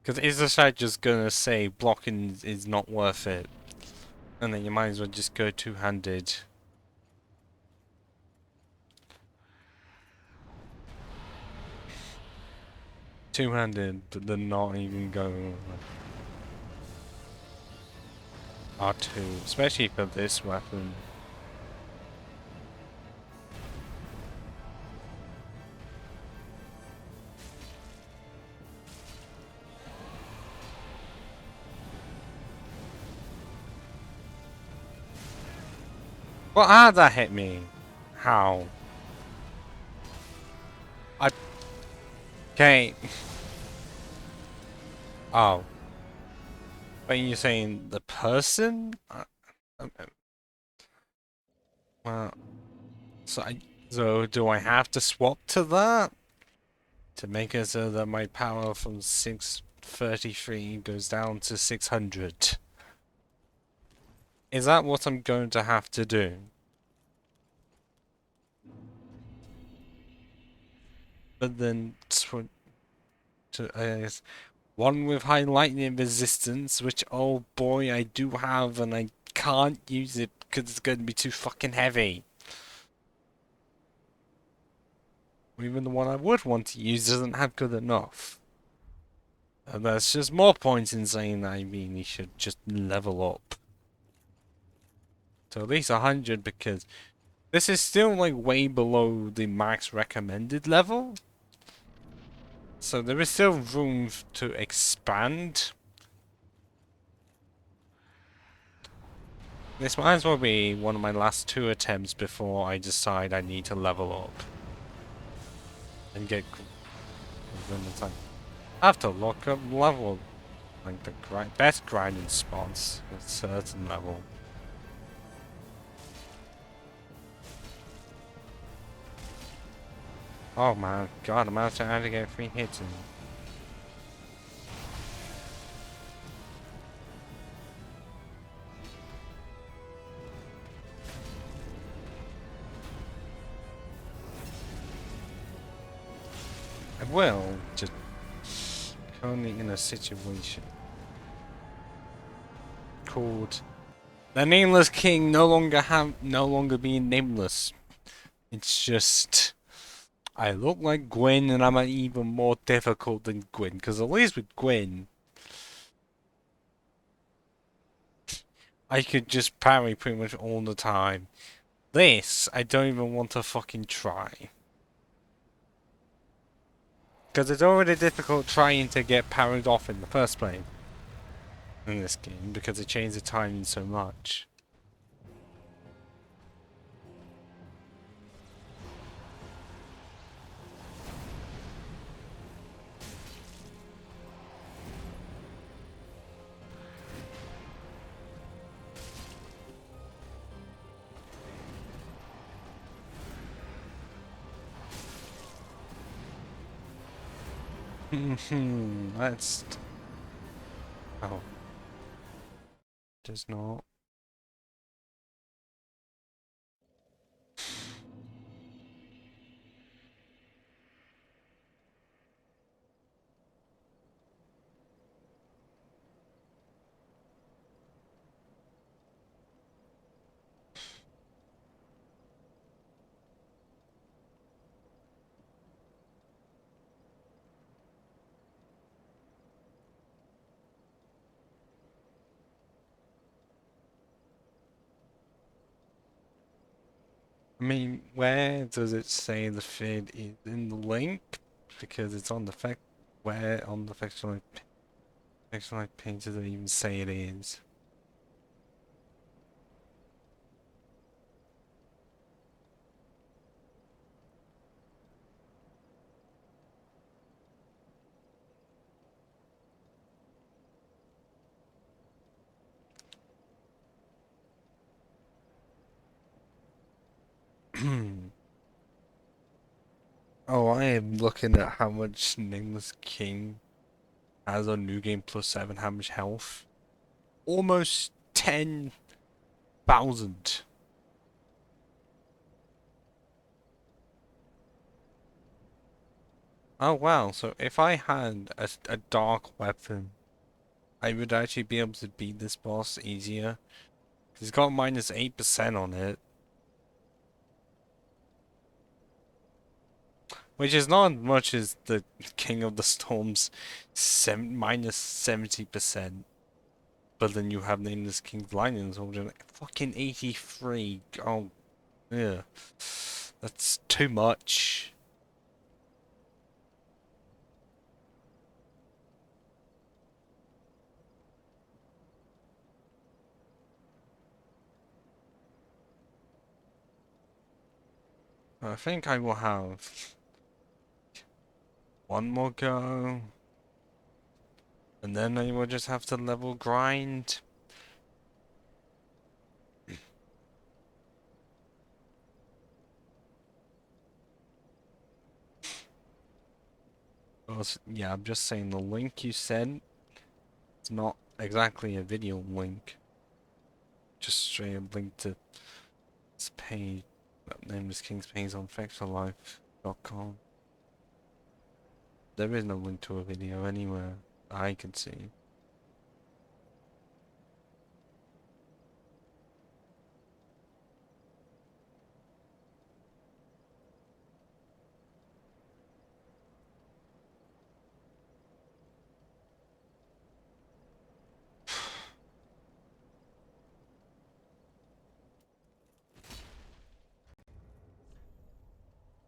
Because is the side just gonna say blocking is not worth it? And then you might as well just go two-handed. Two-handed, but then not even go R2, especially for this weapon. Well, how'd that hit me? How? Okay. Oh. But you're saying the person? Well, so do I have to swap to that? To make it so that my power from 633 goes down to 600? Is that what I'm going to have to do? But then one with high lightning resistance, which oh boy I do have, and I can't use it because it's going to be too fucking heavy. Even the one I would want to use doesn't have good enough. And that's just more points in saying that I really should just level up to at least 100, because this is still like way below the max recommended level. So there is still room to expand. This might as well be one of my last 2 attempts before I decide I need to level up. And get... I have to look up level. like the best grinding spots at a certain level. Oh my god, I'm out to get 3 hits in. I will, just currently in a situation called the Nameless King no longer being nameless. It's just I look like Gwyn and I'm even more difficult than Gwyn, because at least with Gwyn I could just parry pretty much all the time. This I don't even want to fucking try. Because it's already difficult trying to get parried off in the first place in this game because it changed the timing so much. That's... Oh. Does not. I mean, where does it say the feed is in the link? Because it's on the fact... Where on the fictional page does it even say it is? Oh, I am looking at how much Nameless King has on New Game Plus 7, how much health. Almost 10,000. Oh wow, so if I had a dark weapon, I would actually be able to beat this boss easier. He's got minus 8% on it. Which is not as much as the King of the Storm's minus 70%. But then you have Nameless King's Lightning Soldier, like fucking 83. Oh, yeah. That's too much. I think I will have one more go. And then I will just have to level grind. Yeah, I'm just saying the link you sent, it's not exactly a video link. Just straight up link to this page. Nameless King's page on factorlife.com. There is no link to a video anywhere I can see.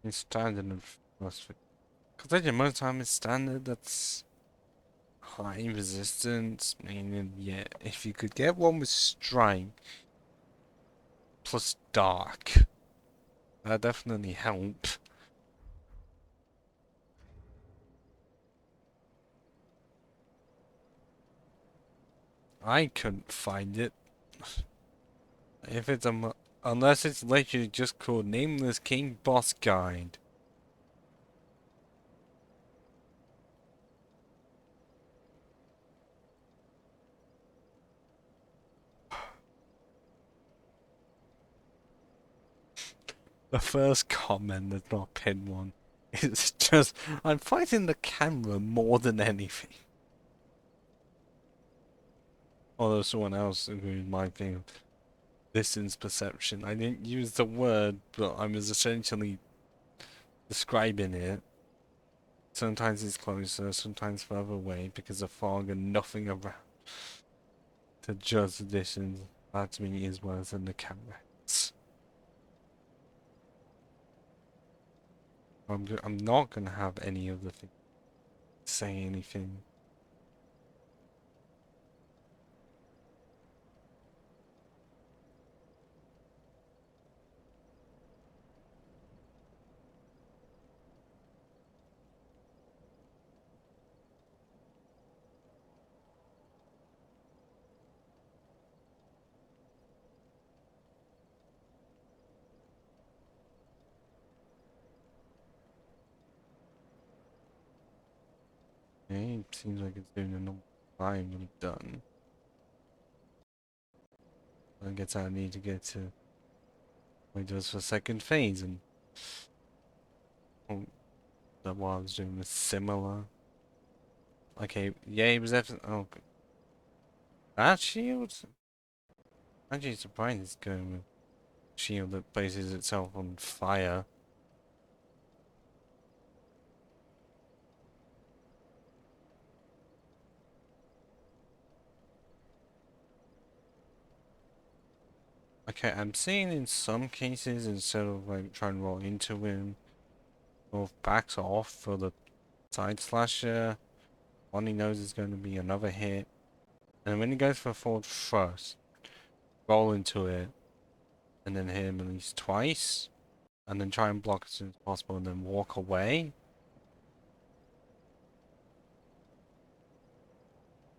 It's standard and first. Because most time it's standard, that's high resistance. Meaning, yeah, if you could get one with strength plus dark, that definitely help. I couldn't find it. If it's unless it's literally just called Nameless King Boss Guide. The first comment that's not pinned one is just, I'm fighting the camera more than anything. Although someone else agreed my thing of distance perception. I didn't use the word, but I was essentially describing it. Sometimes it's closer, sometimes further away because of fog and nothing around to judge the distance. That to me is worse than the camera. I'm not gonna have any of the things say anything. Okay, it seems like it's doing a normal time done. I guess I need to get to what it does for second phase and oh, that what I was doing was similar. Okay, yeah, it was definitely that shield? Actually surprised it's going with shield that places itself on fire. Okay, I'm seeing in some cases instead of like trying to roll into him, or backs off for the side slasher. One he knows is going to be another hit. And when he goes for a forward thrust, roll into it, and then hit him at least twice, and then try and block as soon as possible, and then walk away.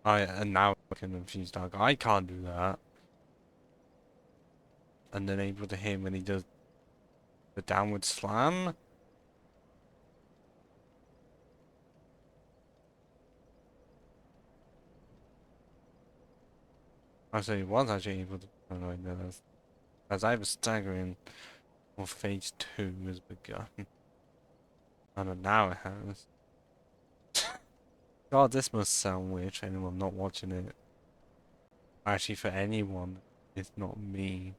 And now I can infuse dark. I can't do that. And then able to hit him when he does the downward slam. I say he was actually able to. Oh no, no, that's as I was staggering. Well, phase 2 has begun. I don't know, now it has. God, this must sound weird to anyone not watching it. Actually, for anyone, it's not me.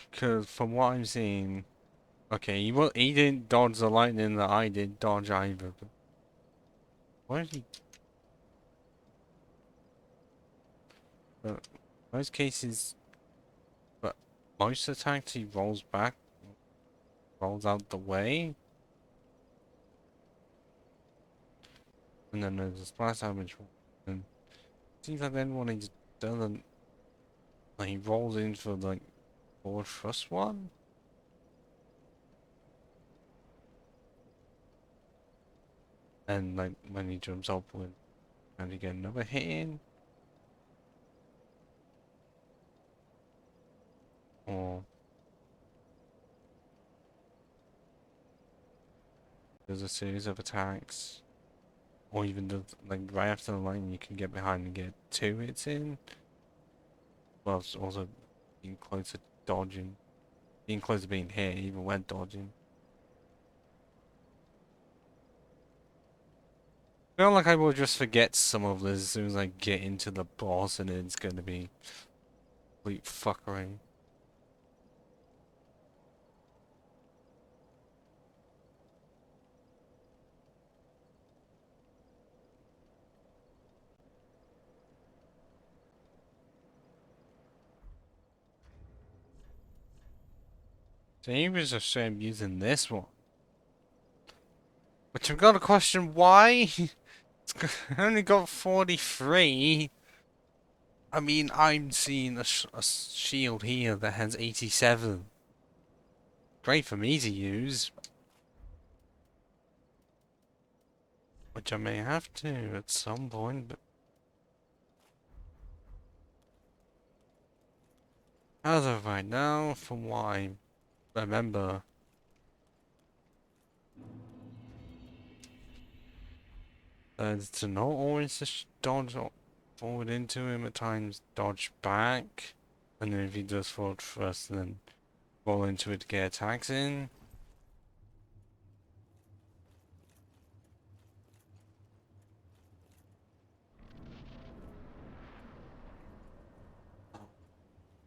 Because from what I'm seeing, okay, he didn't dodge the lightning that I did dodge either. But why did he? But most cases, but most attacks he rolls back, rolls out the way, and then there's a splash damage. And it seems like then when he doesn't, like he rolls in for like forward thrust one. And like when he jumps upward and you get another hit in. Or there's a series of attacks. Or even the, like right after the line you can get behind and get 2 hits in. Well, it's also being close to dodging. Being close to being hit even when dodging. I feel like I will just forget some of this as soon as I get into the boss and it's gonna be complete fuckery. So he was a shame using this one. Which I've got to question why? It's only got 43. I mean, I'm seeing a shield here that has 87. Great for me to use. Which I may have to at some point, but as of right now, from what I remember, to not always just dodge forward into him, at times dodge back, and then if he does forward first, then roll into it to get attacks in.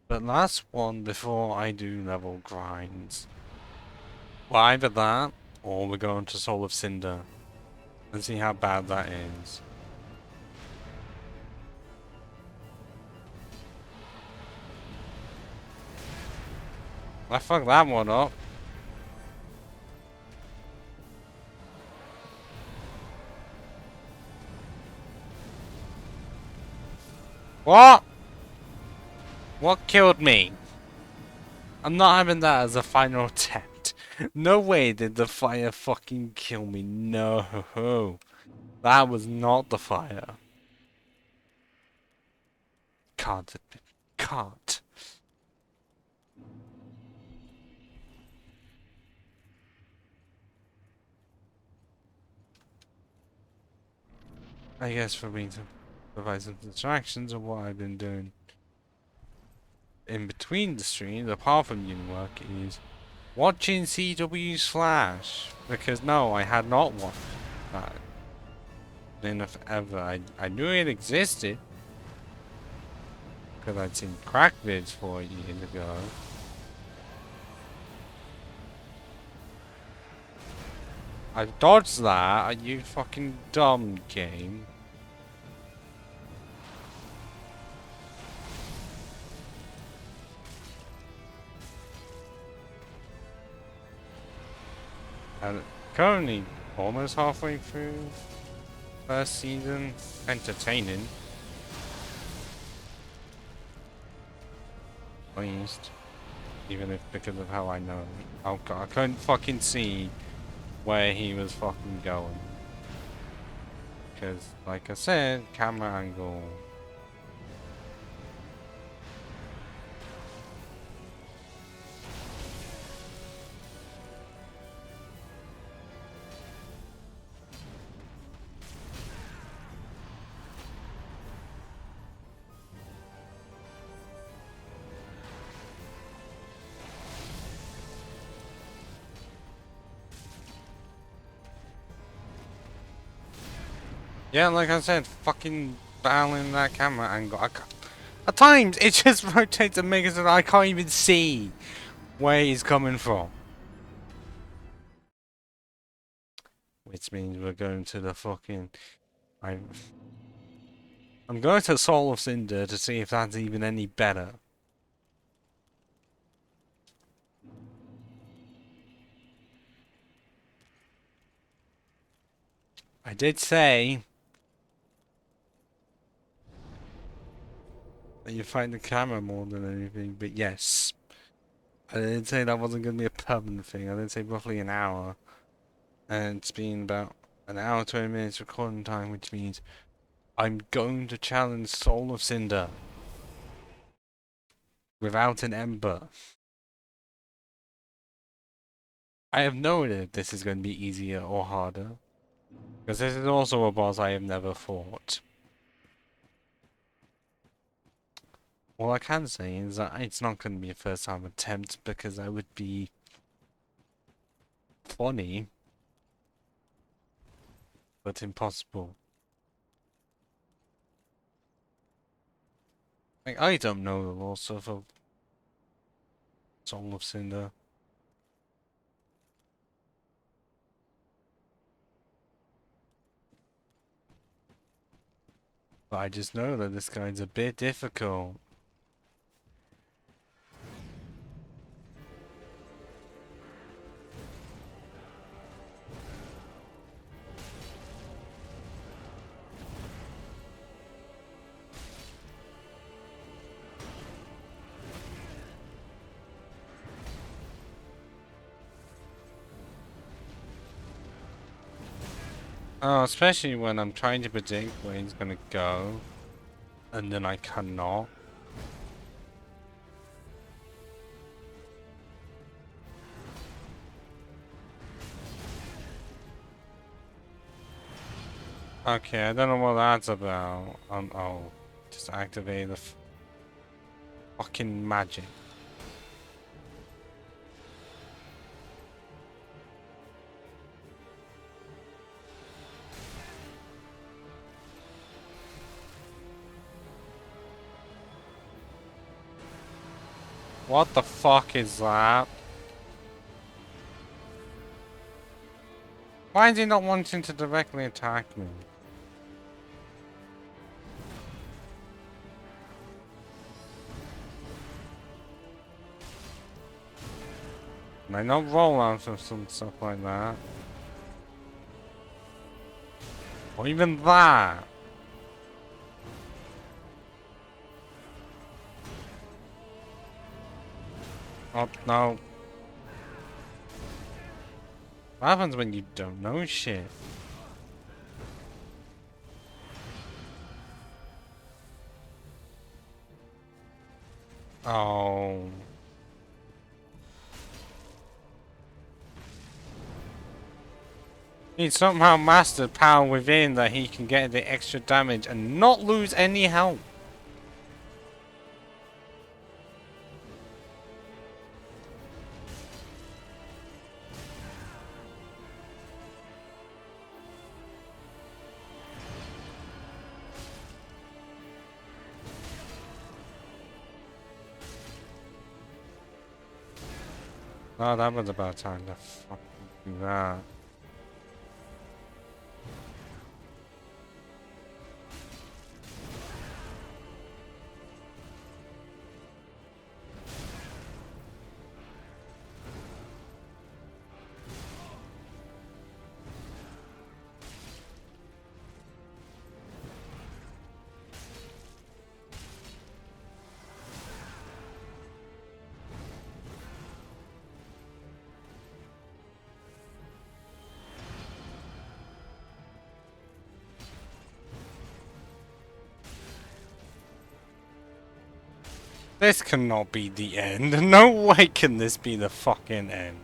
But last one before I do level grinds. Well, either that, or we're going to Soul of Cinder and see how bad that is. I fucked that one up. What? What killed me? I'm not having that as a final attempt. No way did the fire fucking kill me. No. That was not the fire. Can't. Can't. I guess for me to provide some distractions of what I've been doing in between the streams, apart from union work, is watching CW's Flash. Because no, I had not watched that enough ever. I knew it existed. Because I'd seen crack vids 4 years ago. I dodged that. Are you fucking dumb, game? And currently almost halfway through first season. Entertaining. At least. Even if because of how I know. I couldn't fucking see where he was fucking going. Because, like I said, camera angle. Yeah, like I said, fucking battling that camera angle. At times, it just rotates and makes it so that I can't even see where he's coming from. Which means we're going to the fucking... I'm going to Soul of Cinder to see if that's even any better. I did say that you find the camera more than anything, but yes. I didn't say that wasn't going to be a permanent thing. I did say roughly an hour. And it's been about an hour, 20 minutes recording time, which means I'm going to challenge Soul of Cinder without an ember. I have no idea if this is going to be easier or harder. Because this is also a boss I have never fought. All I can say is that it's not going to be a first time attempt because I would be funny, but impossible. Like, I don't know the lore stuff of Soul of Cinder. But I just know that this guy's a bit difficult. Oh, especially when I'm trying to predict where he's gonna go, and then I cannot. Okay, I don't know what that's about. Oh, just activate the fucking magic. What the fuck is that? Why is he not wanting to directly attack me? Can I not roll out of some stuff like that? Or even that? Oh, no. What happens when you don't know shit? Oh. He somehow mastered power within that he can get the extra damage and not lose any health. Oh, that was about time to fucking do that. This cannot be the end. No way can this be the fucking end.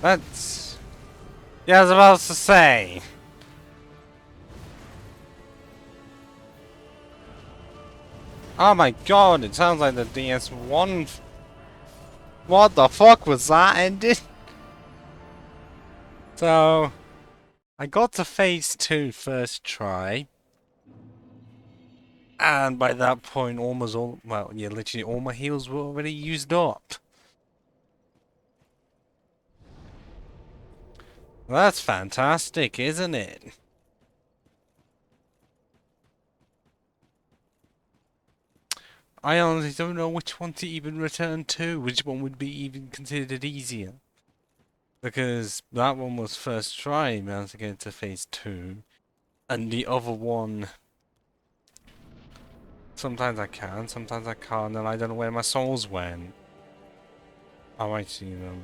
That's... Yeah, I was about to say. Oh my god, it sounds like the DS1... What the fuck was that ended? So... I got to phase 2 first try. And by that point, almost all... Well, yeah, literally all my heals were already used up. That's fantastic, isn't it? I honestly don't know which one to even return to. Which one would be even considered easier. Because that one was first try, managed to get to phase 2. And the other one... Sometimes I can, sometimes I can't, and I don't know where my souls went. Oh, I see them.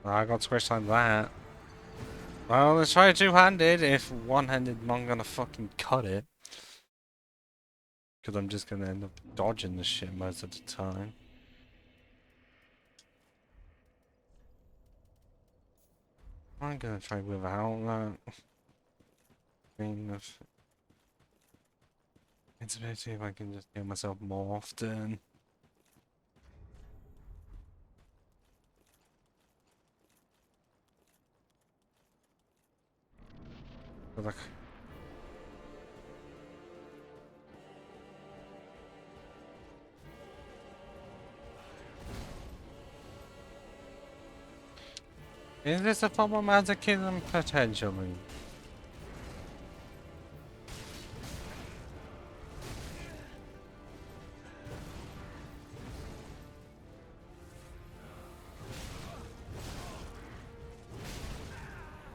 I got squished like that. Well, let's try two-handed. If one-handed, I'm not gonna fucking cut it. Because I'm just gonna end up dodging this shit most of the time. I'm gonna try without that. It's better see if I can just heal myself more often. But like, is this a form of masochism? Potentially.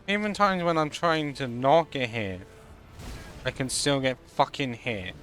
Even times when I'm trying to not get hit, I can still get fucking hit.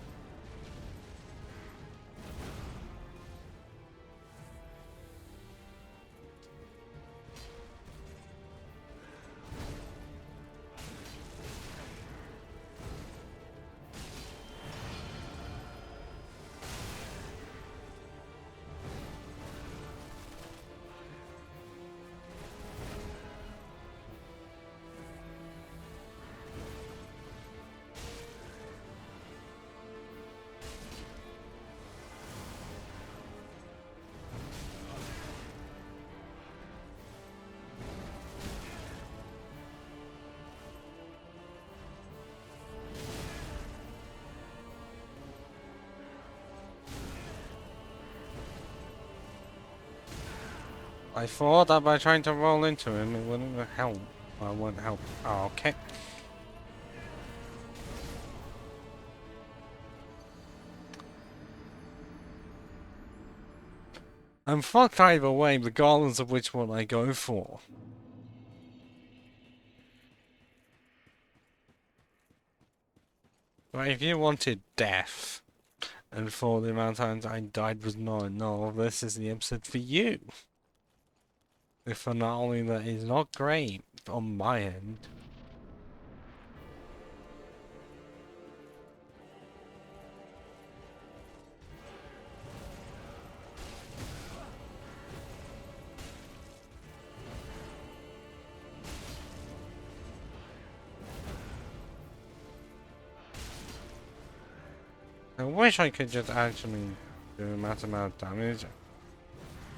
I thought that by trying to roll into him, it wouldn't help. I wouldn't help. Oh, okay. I'm fucked either way, regardless of which one I go for. But if you wanted death, and for the amount of times I died was not enough, this is the episode for you. If for not only that is not great on my end. I wish I could just actually do a massive amount of damage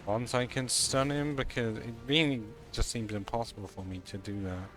once I can stun him, because it really just seems impossible for me to do that.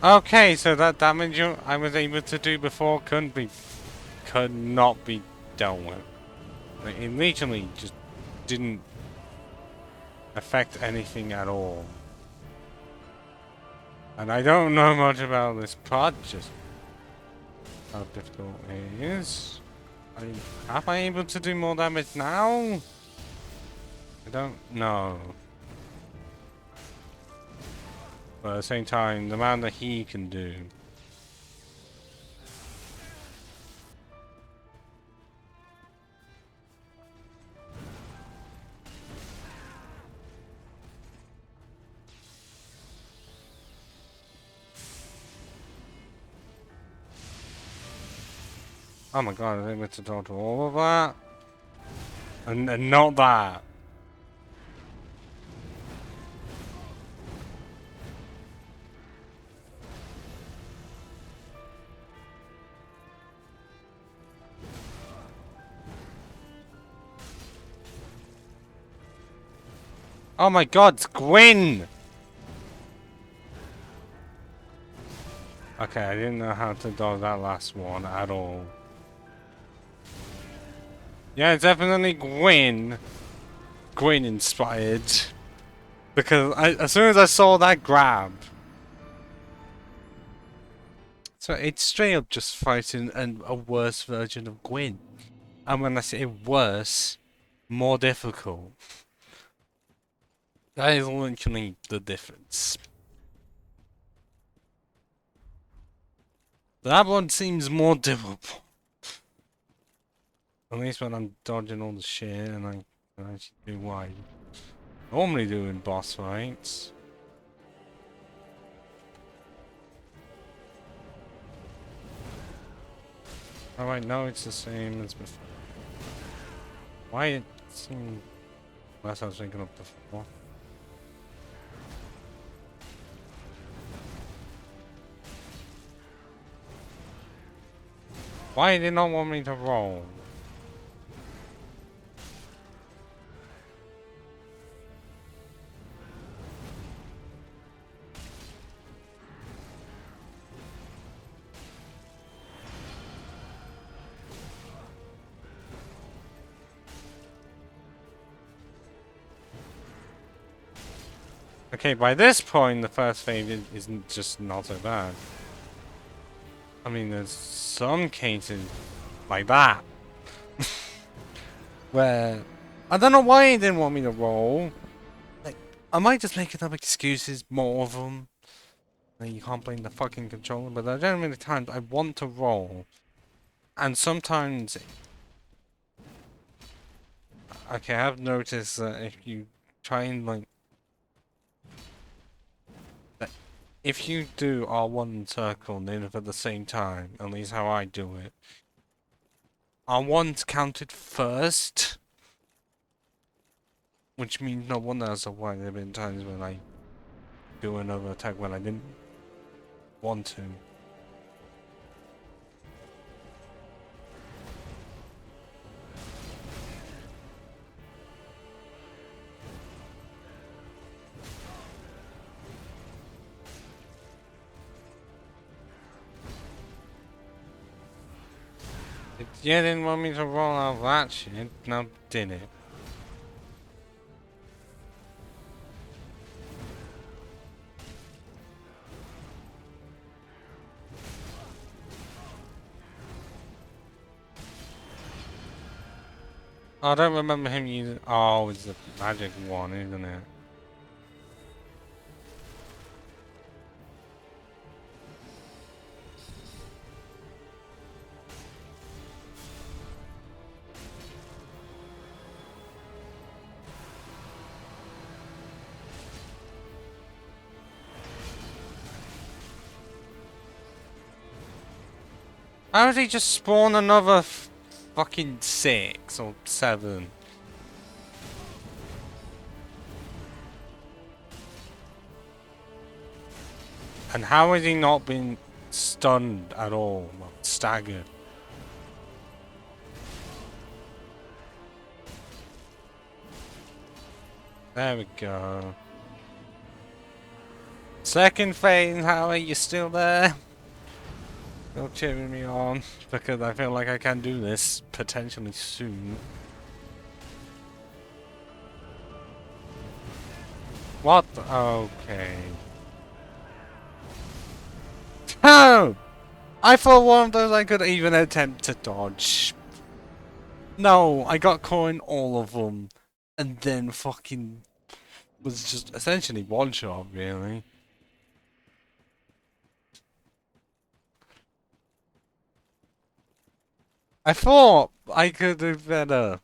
Okay, so that damage I was able to do before could not be dealt with. Like, it literally just didn't affect anything at all. And I don't know much about this part, just how difficult it is. Am I able to do more damage now? I don't know. But at the same time, the amount that he can do. Oh my god, I was able to dodge all of that. And not that. Oh my god, it's Gwyn! Okay, I didn't know how to dodge that last one at all. Yeah, it's definitely Gwyn. Gwyn inspired. Because as soon as I saw that grab. So it's straight up just fighting a worse version of Gwyn. And when I say worse, more difficult. That is literally the difference. That one seems more difficult. At least when I'm dodging all the shit and I can actually do what I normally do in boss fights. Oh wait, no, it's the same as before. Why it seemed less I was thinking of before. Why did they not want me to roll? Okay, by this point, the first phase isn't just not so bad. I mean, there's some cases like that where I don't know why he didn't want me to roll. Like, I might just making up excuses, more of them. Like, you can't blame the fucking controller, but there are generally times I want to roll, and sometimes, okay, I've noticed that if you try and like, that if you do R1 circle and Nineveh at the same time, at least how I do it, R1's counted first. Which means no wonder as to why there have been times when I do another attack when I didn't want to. If you didn't want me to roll out that shit, now did it? I don't remember him using. Oh, it's the magic one, isn't it? How did he just spawn another fucking 6 or 7? And how has he not been stunned at all? Well, staggered. There we go. Second phase, how are you still there? Still cheering me on, because I feel like I can do this potentially soon. What? Okay. Oh! I thought one of those I could even attempt to dodge. No, I got caught in all of them. And then fucking was just essentially one shot, really. I thought I could do better.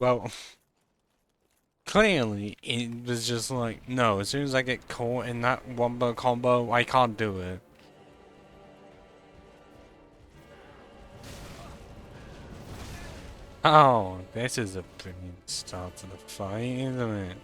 Well, clearly it was just like, no, as soon as I get caught in that wombo combo, I can't do it. Oh, this is a brilliant start to the fight, isn't it?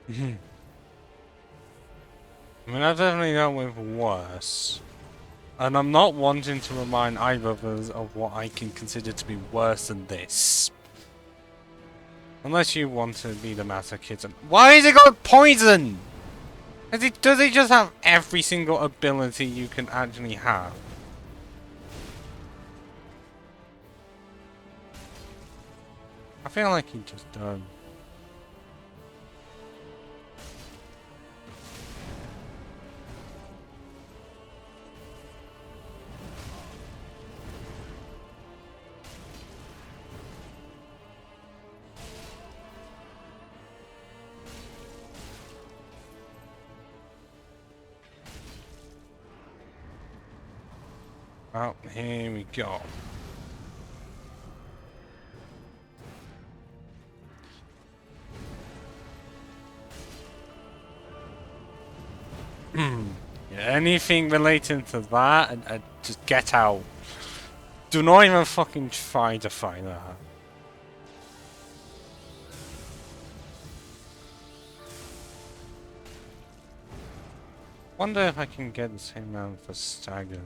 I mean, I've definitely dealt with worse. And I'm not wanting to remind either of us of what I can consider to be worse than this. Unless you want to be the masochist. Why is it got poison? Does he just have every single ability you can actually have? I feel like he just does. Oh, here we go. Yeah, anything relating to that, and just get out. Do not even fucking try to find that. Wonder if I can get the same amount for staggered.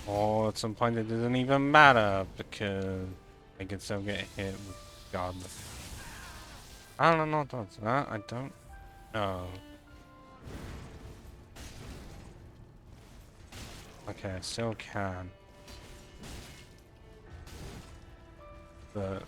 Or at some point it doesn't even matter because I can still get hit regardless. I don't know what's that. I don't know. Okay, I still can. But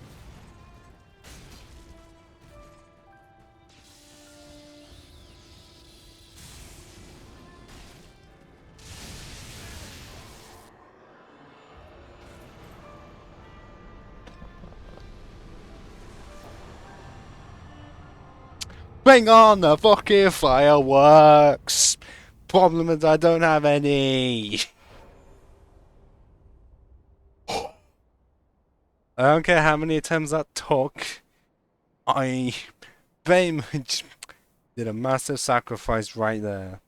bring on the fucking fireworks! Problem is I don't have any. I don't care how many attempts that took. I very much did a massive sacrifice right there.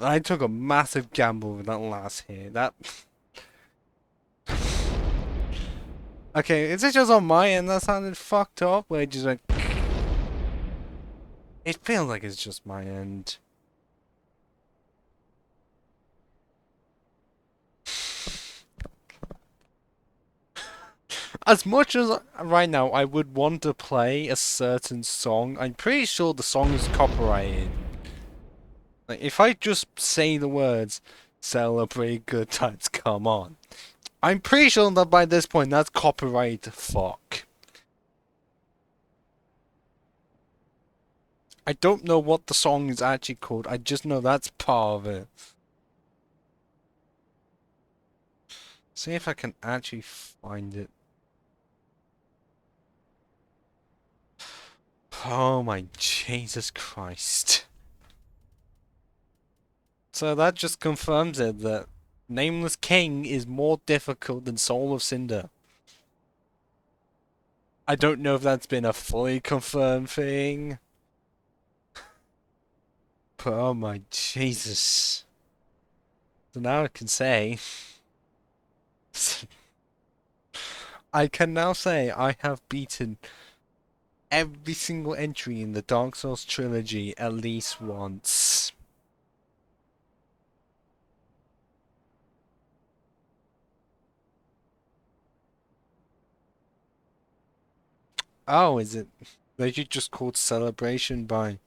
I took a massive gamble with that last hit. That. Okay, is it just on my end that sounded fucked up? Where it just like. It feels like it's just my end. As much as right now I would want to play a certain song, I'm pretty sure the song is copyrighted. Like, if I just say the words, celebrate good times, come on. I'm pretty sure that by this point that's copyright fuck. I don't know what the song is actually called, I just know that's part of it. See if I can actually find it. Oh my Jesus Christ. So that just confirms it that Nameless King is more difficult than Soul of Cinder. I don't know if that's been a fully confirmed thing. But oh my Jesus. So now I can say... I can now say I have beaten every single entry in the Dark Souls trilogy at least once. Oh, is it? They just called Celebration by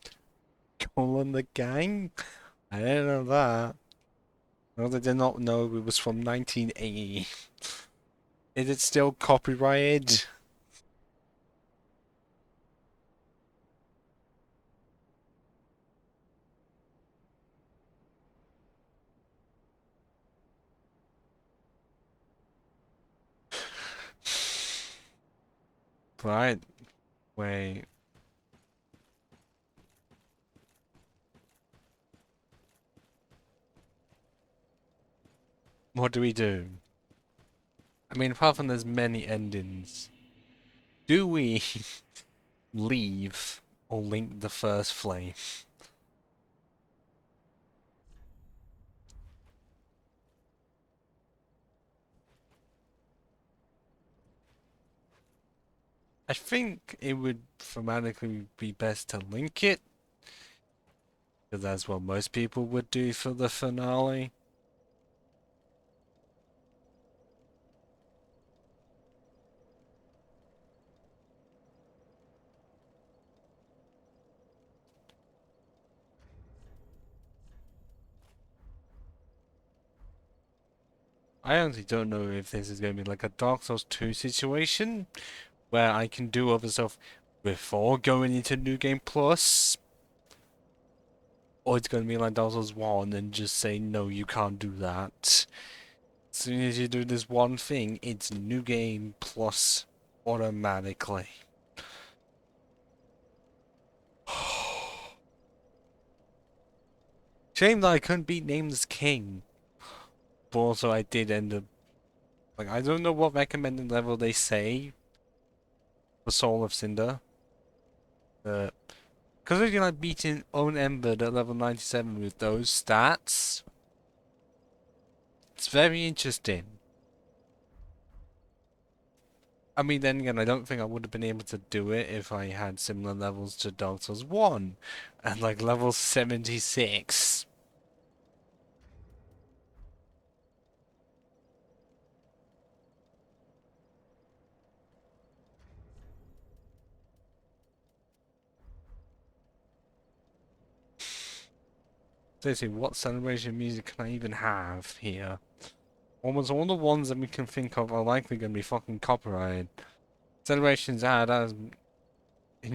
Colin the Gang? I didn't know that. No, they did not know it was from 1980. Is it still copyrighted? Right. Wait. What do we do? I mean, apart from there's many endings, do we leave or link the first flame? I think it would thematically be best to link it, because that's what most people would do for the finale. I honestly don't know if this is going to be like a Dark Souls 2 situation, where I can do other stuff before going into New Game Plus, or it's going to be like Dark Souls 1 and just say, no, you can't do that. As soon as you do this one thing, it's New Game Plus automatically. Shame that I couldn't beat Nameless King. But also I did end up like I don't know what recommended level they say for Soul of Cinder. Because you're like beating Own Ember at level 97 with those stats, it's very interesting. I mean, then again, I don't think I would have been able to do it if I had similar levels to Dark Souls 1 and like level 76. Seriously, what celebration music can I even have here? Almost all the ones that we can think of are likely going to be fucking copyrighted. Celebration's ad, as,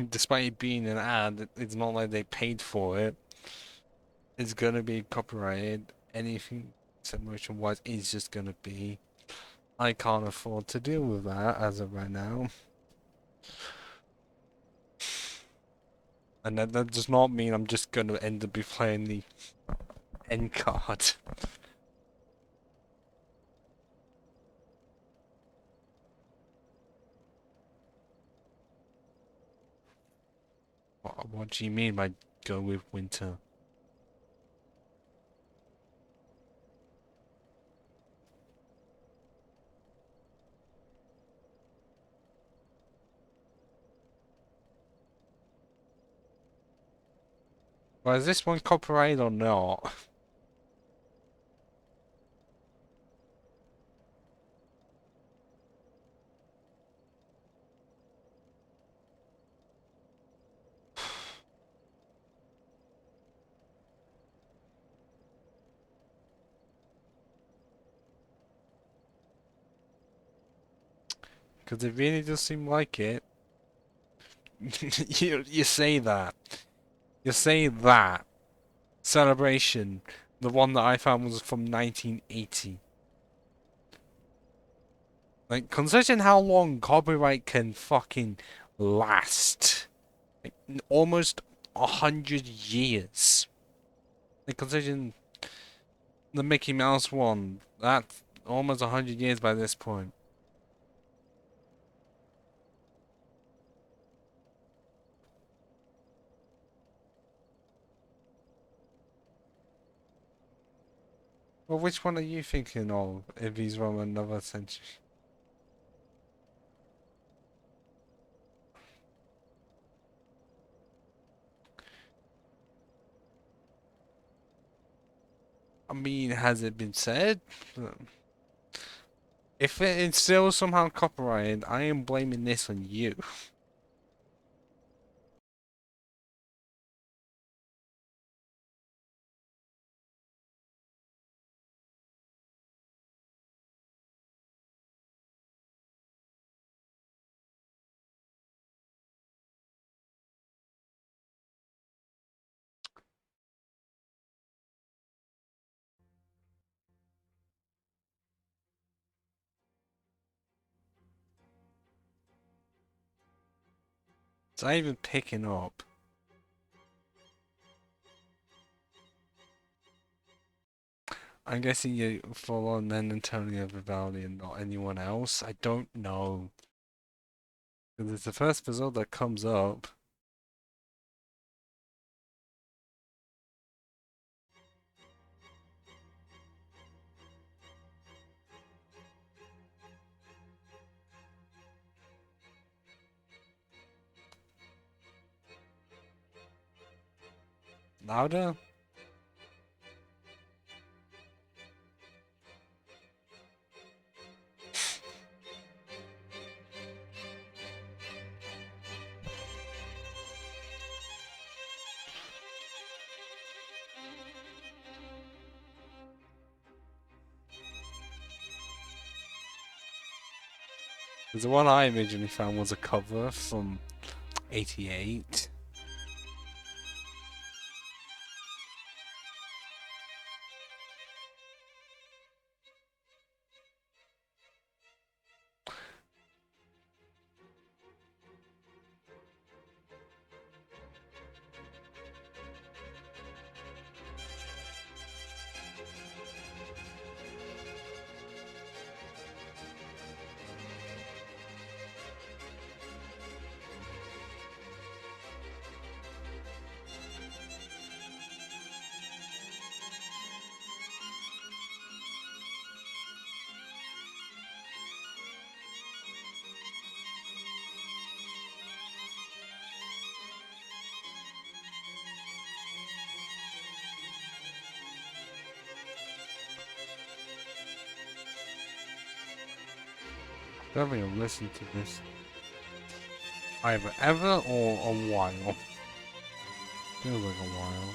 despite it being an ad, it's not like they paid for it. It's going to be copyrighted. Anything celebration-wise is just going to be. I can't afford to deal with that as of right now. And that does not mean I'm just going to end up be playing the end card. What do you mean by go with winter? Well, is this one copyrighted or not? Because it really does seem like it. you say that. You say that. Celebration. The one that I found was from 1980. Like, considering how long copyright can fucking last. Like, almost 100 years. Like, considering the Mickey Mouse one, that's almost 100 years by this point. Well, which one are you thinking of if he's from another century? I mean, has it been said? If it is still somehow copyrighted, I am blaming this on you. It's not even picking up. I'm guessing you follow on then Antonio Vivaldi and not anyone else. I don't know. Because it's the first result that comes up. Louder? Because the one I originally found was a cover from 88. don't think I've listened to this either ever or a while. Feels like a while.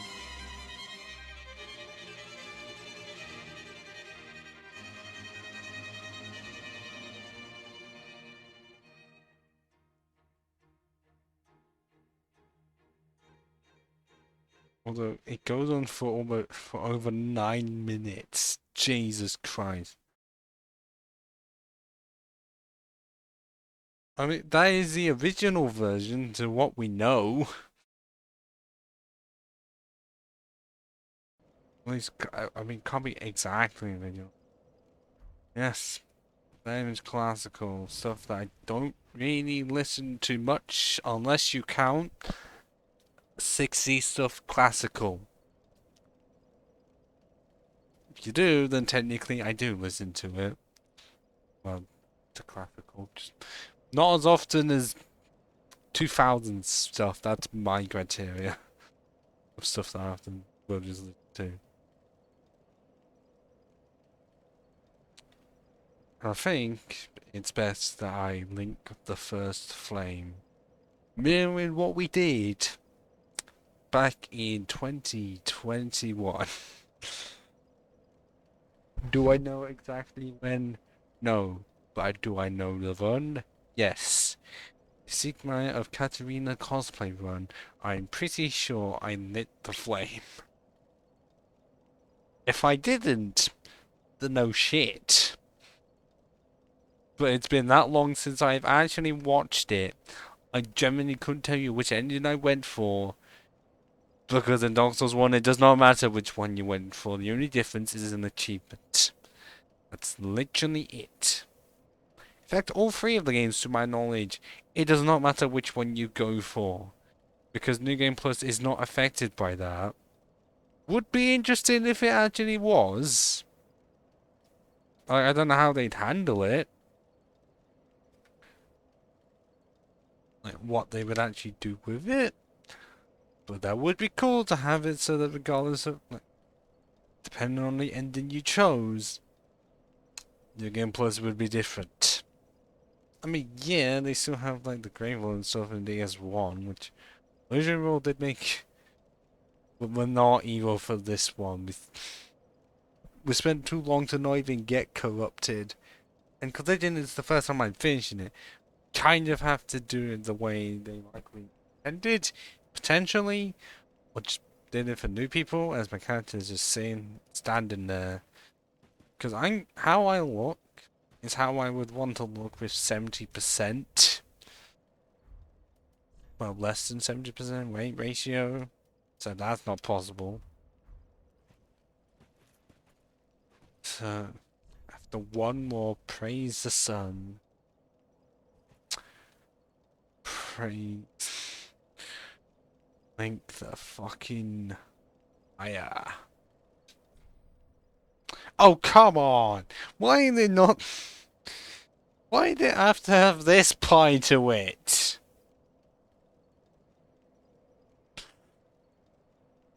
Although it goes on for over 9 minutes. Jesus Christ. I mean, that is the original version to what we know. At least, I mean, can't be exactly original. Yes, that is classical stuff that I don't really listen to much unless you count 60 stuff classical. If you do, then technically I do listen to it. Well, to classical, just not as often as 2000s stuff. That's my criteria of stuff that I often will just listen to. I think it's best that I link the first flame, mirroring what we did back in 2021. Do I know exactly when? No. But do I know the run? Yes. Sigma of Katarina cosplay run. I'm pretty sure I lit the flame. If I didn't, then no shit. But it's been that long since I've actually watched it. I genuinely couldn't tell you which ending I went for. Because in Dark Souls 1, it does not matter which one you went for. The only difference is an achievement. That's literally it. In fact, all three of the games, to my knowledge, it does not matter which one you go for. Because New Game Plus is not affected by that. Would be interesting if it actually was. I don't know how they'd handle it. Like, what they would actually do with it. But that would be cool to have it so that regardless of, like, depending on the ending you chose, New Game Plus would be different. I mean, yeah, they still have, like, the Gravel and stuff in DS1, which Illusion Roll did make. But we're not evil for this one. We spent too long to not even get corrupted. And considering it's the first time I'm finishing it, kind of have to do it the way they likely intended, potentially, or just did it for new people, as my character is just saying, standing there. Because how I look is how I would want to look with 70%. Well, less than 70% weight ratio. So that's not possible. So, after one more, praise the sun. Praise. Thank the fucking fire. Oh, come on! Why are they not... Why do they have to have this pie to it?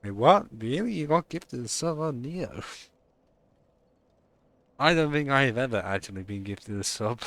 Wait, what? Really? You got gifted a sub on Neo? I don't think I have ever actually been gifted a sub.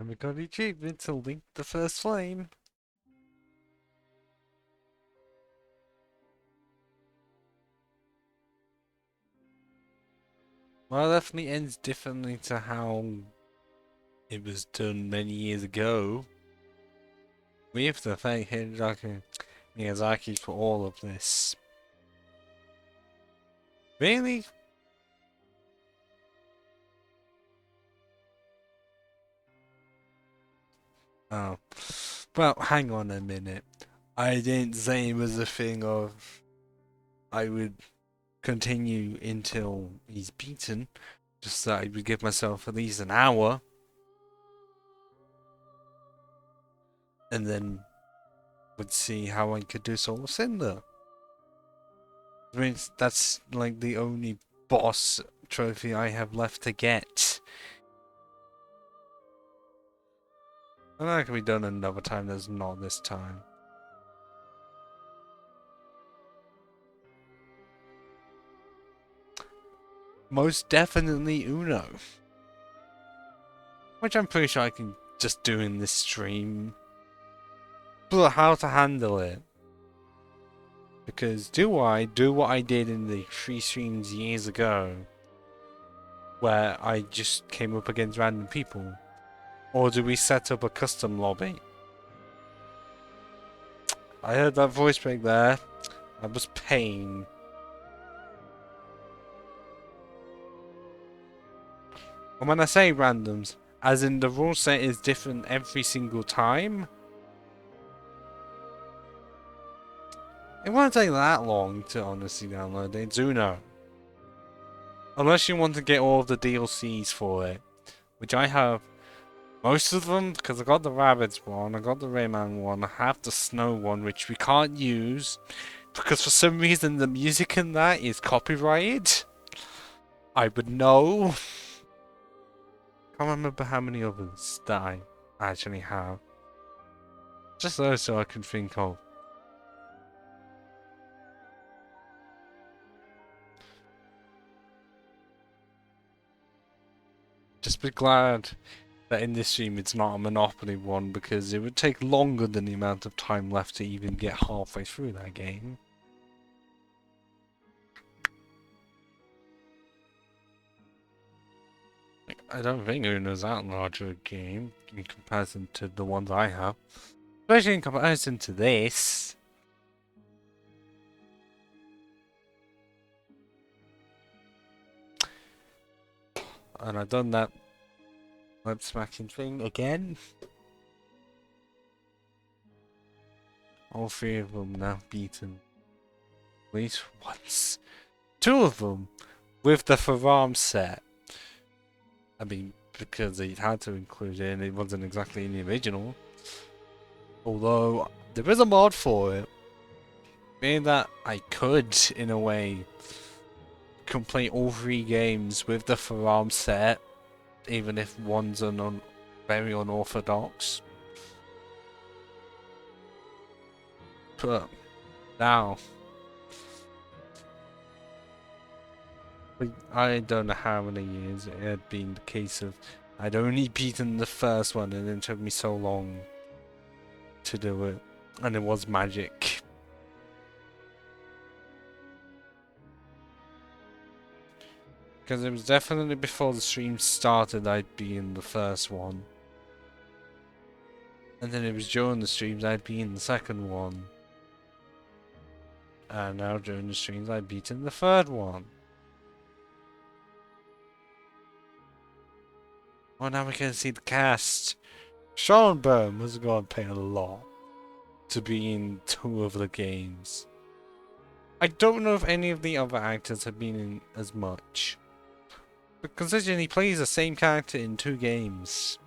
And we got the achievement to link the first flame. Well, it definitely ends differently to how it was done many years ago. We have to thank Miyazaki for all of this. Really? Oh. Well, hang on a minute. I didn't say it was a thing of I would continue until he's beaten. Just that I would give myself at least an hour. And then would see how I could do Soul of Cinder. I mean, that's like the only boss trophy I have left to get. And that can be done another time that's not this time. Most definitely Uno. Which I'm pretty sure I can just do in this stream. But how to handle it? Because do I do what I did in the 3 streams years ago? Where I just came up against random people? Or do we set up a custom lobby? I heard that voice break there. That was pain. And when I say randoms, as in the rule set is different every single time? It won't take that long to honestly download it. It's Uno. Unless you want to get all of the DLCs for it. Which I have most of them, because I got the Rabbids one, I got the Rayman one, I have the Snow one, which we can't use. Because for some reason the music in that is copyrighted. I would know. Can't remember how many others that I actually have. Just those so I can think of. Just be glad that in this stream it's not a Monopoly one, because it would take longer than the amount of time left to even get halfway through that game. I don't think Uno's that larger a game in comparison to the ones I have. Especially in comparison to this. And I've done that web smacking thing again. All 3 of them now beaten. At least once. 2 of them with the Faram set. I mean, because they had to include it and it wasn't exactly in the original. Although, there is a mod for it. Meaning that I could, in a way, complete all 3 games with the Faram set. Even if one's very unorthodox. But, now. I don't know how many years it had been the case of I'd only beaten the first one and it took me so long to do it. And it was magic. Because it was definitely before the stream started I'd be in the first one. And then it was during the streams I'd be in the second one. And now during the streams I'd beaten the third one. Oh, now we can see the cast. Sean Byrne was going to pay a lot to be in 2 of the games. I don't know if any of the other actors have been in as much. But considering he plays the same character in 2 games.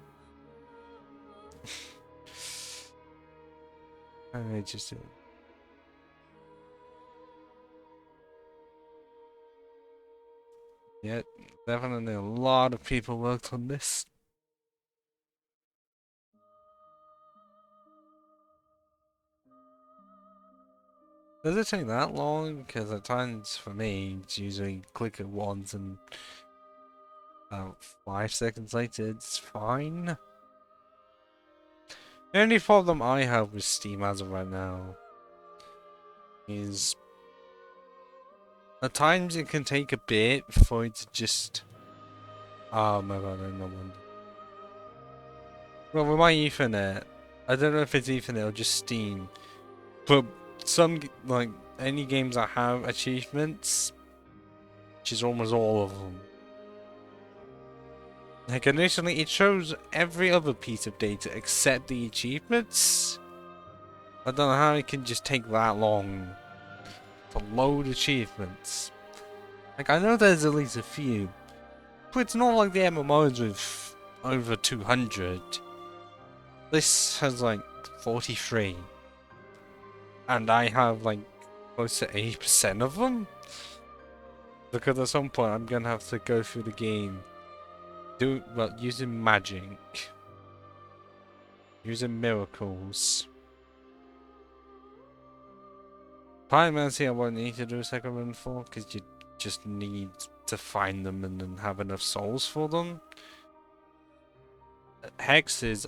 I just... Yeah, definitely a lot of people worked on this. Does it take that long? Because at times for me, it's usually click it once and about 5 seconds later, it's fine. The only problem I have with Steam as of right now is at times it can take a bit for it to just... Oh my god, I don't know when. Well, with my Ethernet, I don't know if it's Ethernet or just Steam, but some, like, any games that have achievements, which is almost all of them. Like initially it shows every other piece of data except the achievements. I don't know how it can just take that long to load achievements. Like I know there's at least a few, but it's not like the MMOs with over 200. This has like 43. And I have like close to 80% of them. Because at some point I'm gonna have to go through the game using magic. Using miracles. Pyromancy I won't need to do a second run for, because you just need to find them and then have enough souls for them. Hexes,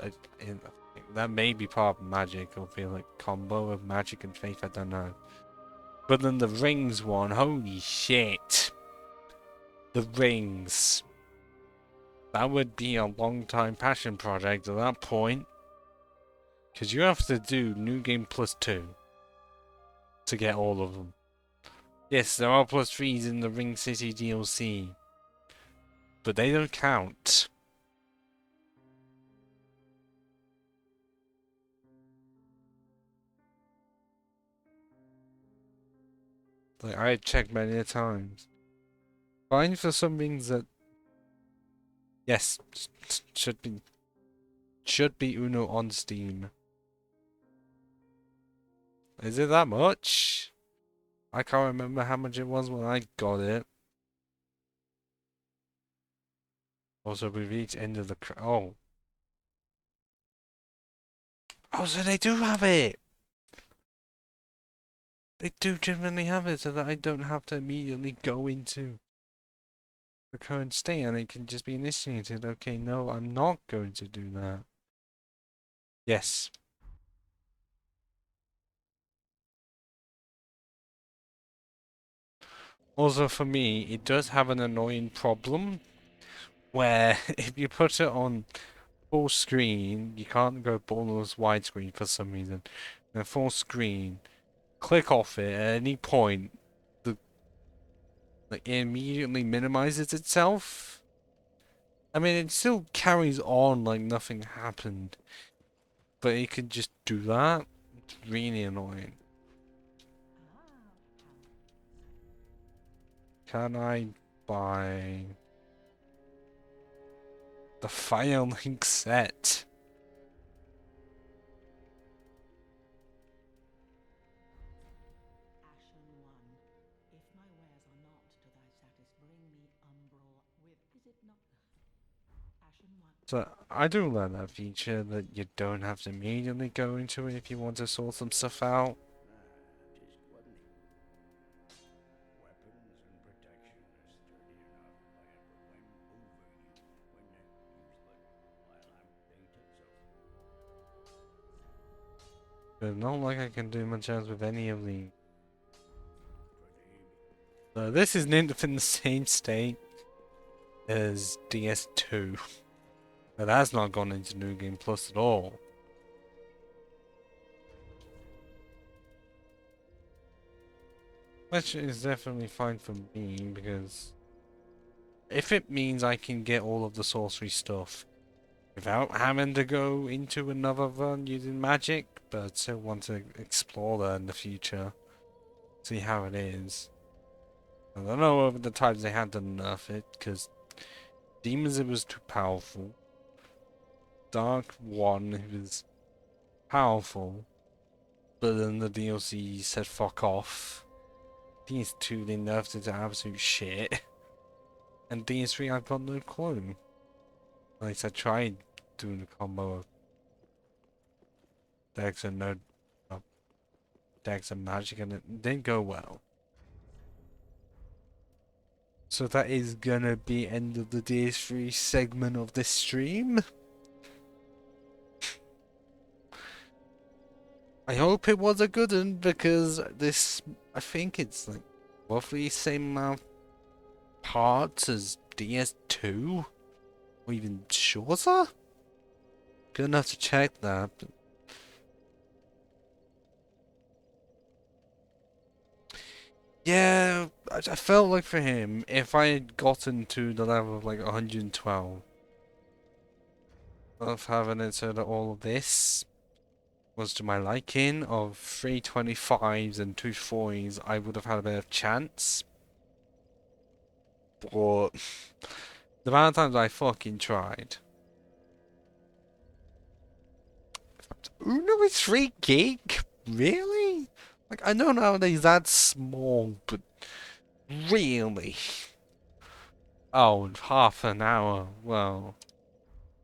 that may be part of magic, or be like combo of magic and faith, I don't know. But then the rings one, holy shit. The rings. That would be a long time passion project at that point. Because you have to do New Game Plus 2 to get all of them. Yes, there are plus 3s in the Ring City DLC. But they don't count. Like, I checked many times. Fine for some rings that... Yes, should be Uno on Steam. Is it that much? I can't remember how much it was when I got it. Also, we reached end of the... Oh. Oh, so they do have it! They do genuinely have it, so that I don't have to immediately go into the current state, and it can just be initiated. Okay, no, I'm not going to do that. Yes. Also, for me, it does have an annoying problem, where if you put it on full screen, you can't go bonus widescreen for some reason. And full screen, click off it at any point, it immediately minimizes itself. I mean, it still carries on like nothing happened, but it could just do that. It's really annoying. Can I buy the Fire Link set? So I do learn that feature that you don't have to immediately go into it if you want to sort some stuff out. But not like I can do much else with any of the... So this is in the same state as DS2. But that's not gone into New Game Plus at all. Which is definitely fine for me, because if it means I can get all of the sorcery stuff without having to go into another run using magic, but I still want to explore that in the future. See how it is. I don't know over the times they had to nerf it, because Demons it was too powerful. Dark 1 it was powerful, but then the DLC said fuck off. DS2 they nerfed it to absolute shit. And DS3 I've got no clue. At least I tried doing a combo of Dex and no Dex and Magic and it didn't go well. So that is gonna be end of the DS3 segment of this stream. I hope it was a good one because this, I think it's like roughly the same amount of parts as DS2 or even shorter. Gonna have to check that. But Yeah, I felt like for him, if I had gotten to the level of like 112 of having it so that all of this was to my liking of 325s and 240s, I would have had a better chance. But the amount of times I fucking tried. Uno is 3 gig? Really? Like, I know nowadays that's small, but really? Oh, half an hour. Well,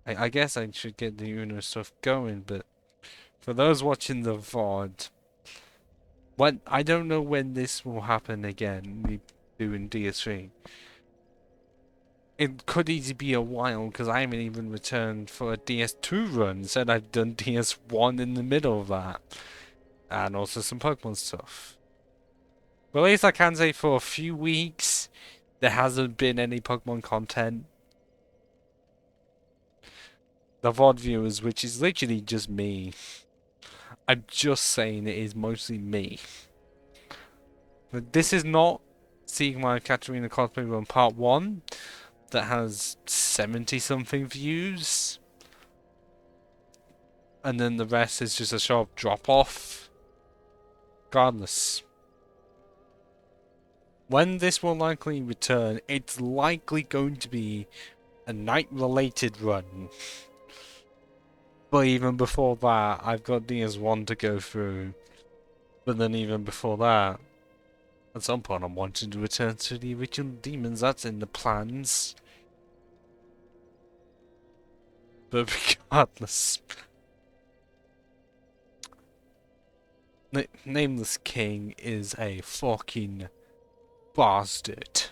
I guess I should get the Uno stuff going, but for those watching the VOD, I don't know when this will happen again, me doing DS3. It could easily be a while, because I haven't even returned for a DS2 run, said I've done DS1 in the middle of that. And also some Pokemon stuff. But at least I can say for a few weeks, there hasn't been any Pokemon content. The VOD viewers, which is literally just me. I'm just saying it is mostly me. But this is not seeing my Katarina cosplay run part 1 that has 70 something views. And then the rest is just a sharp drop off. Regardless. When this will likely return, it's likely going to be a night related run. But even before that, I've got DS1 to go through. But then even before that, at some point I'm wanting to return to the original demons. That's in the plans. But regardless, Nameless King is a fucking bastard.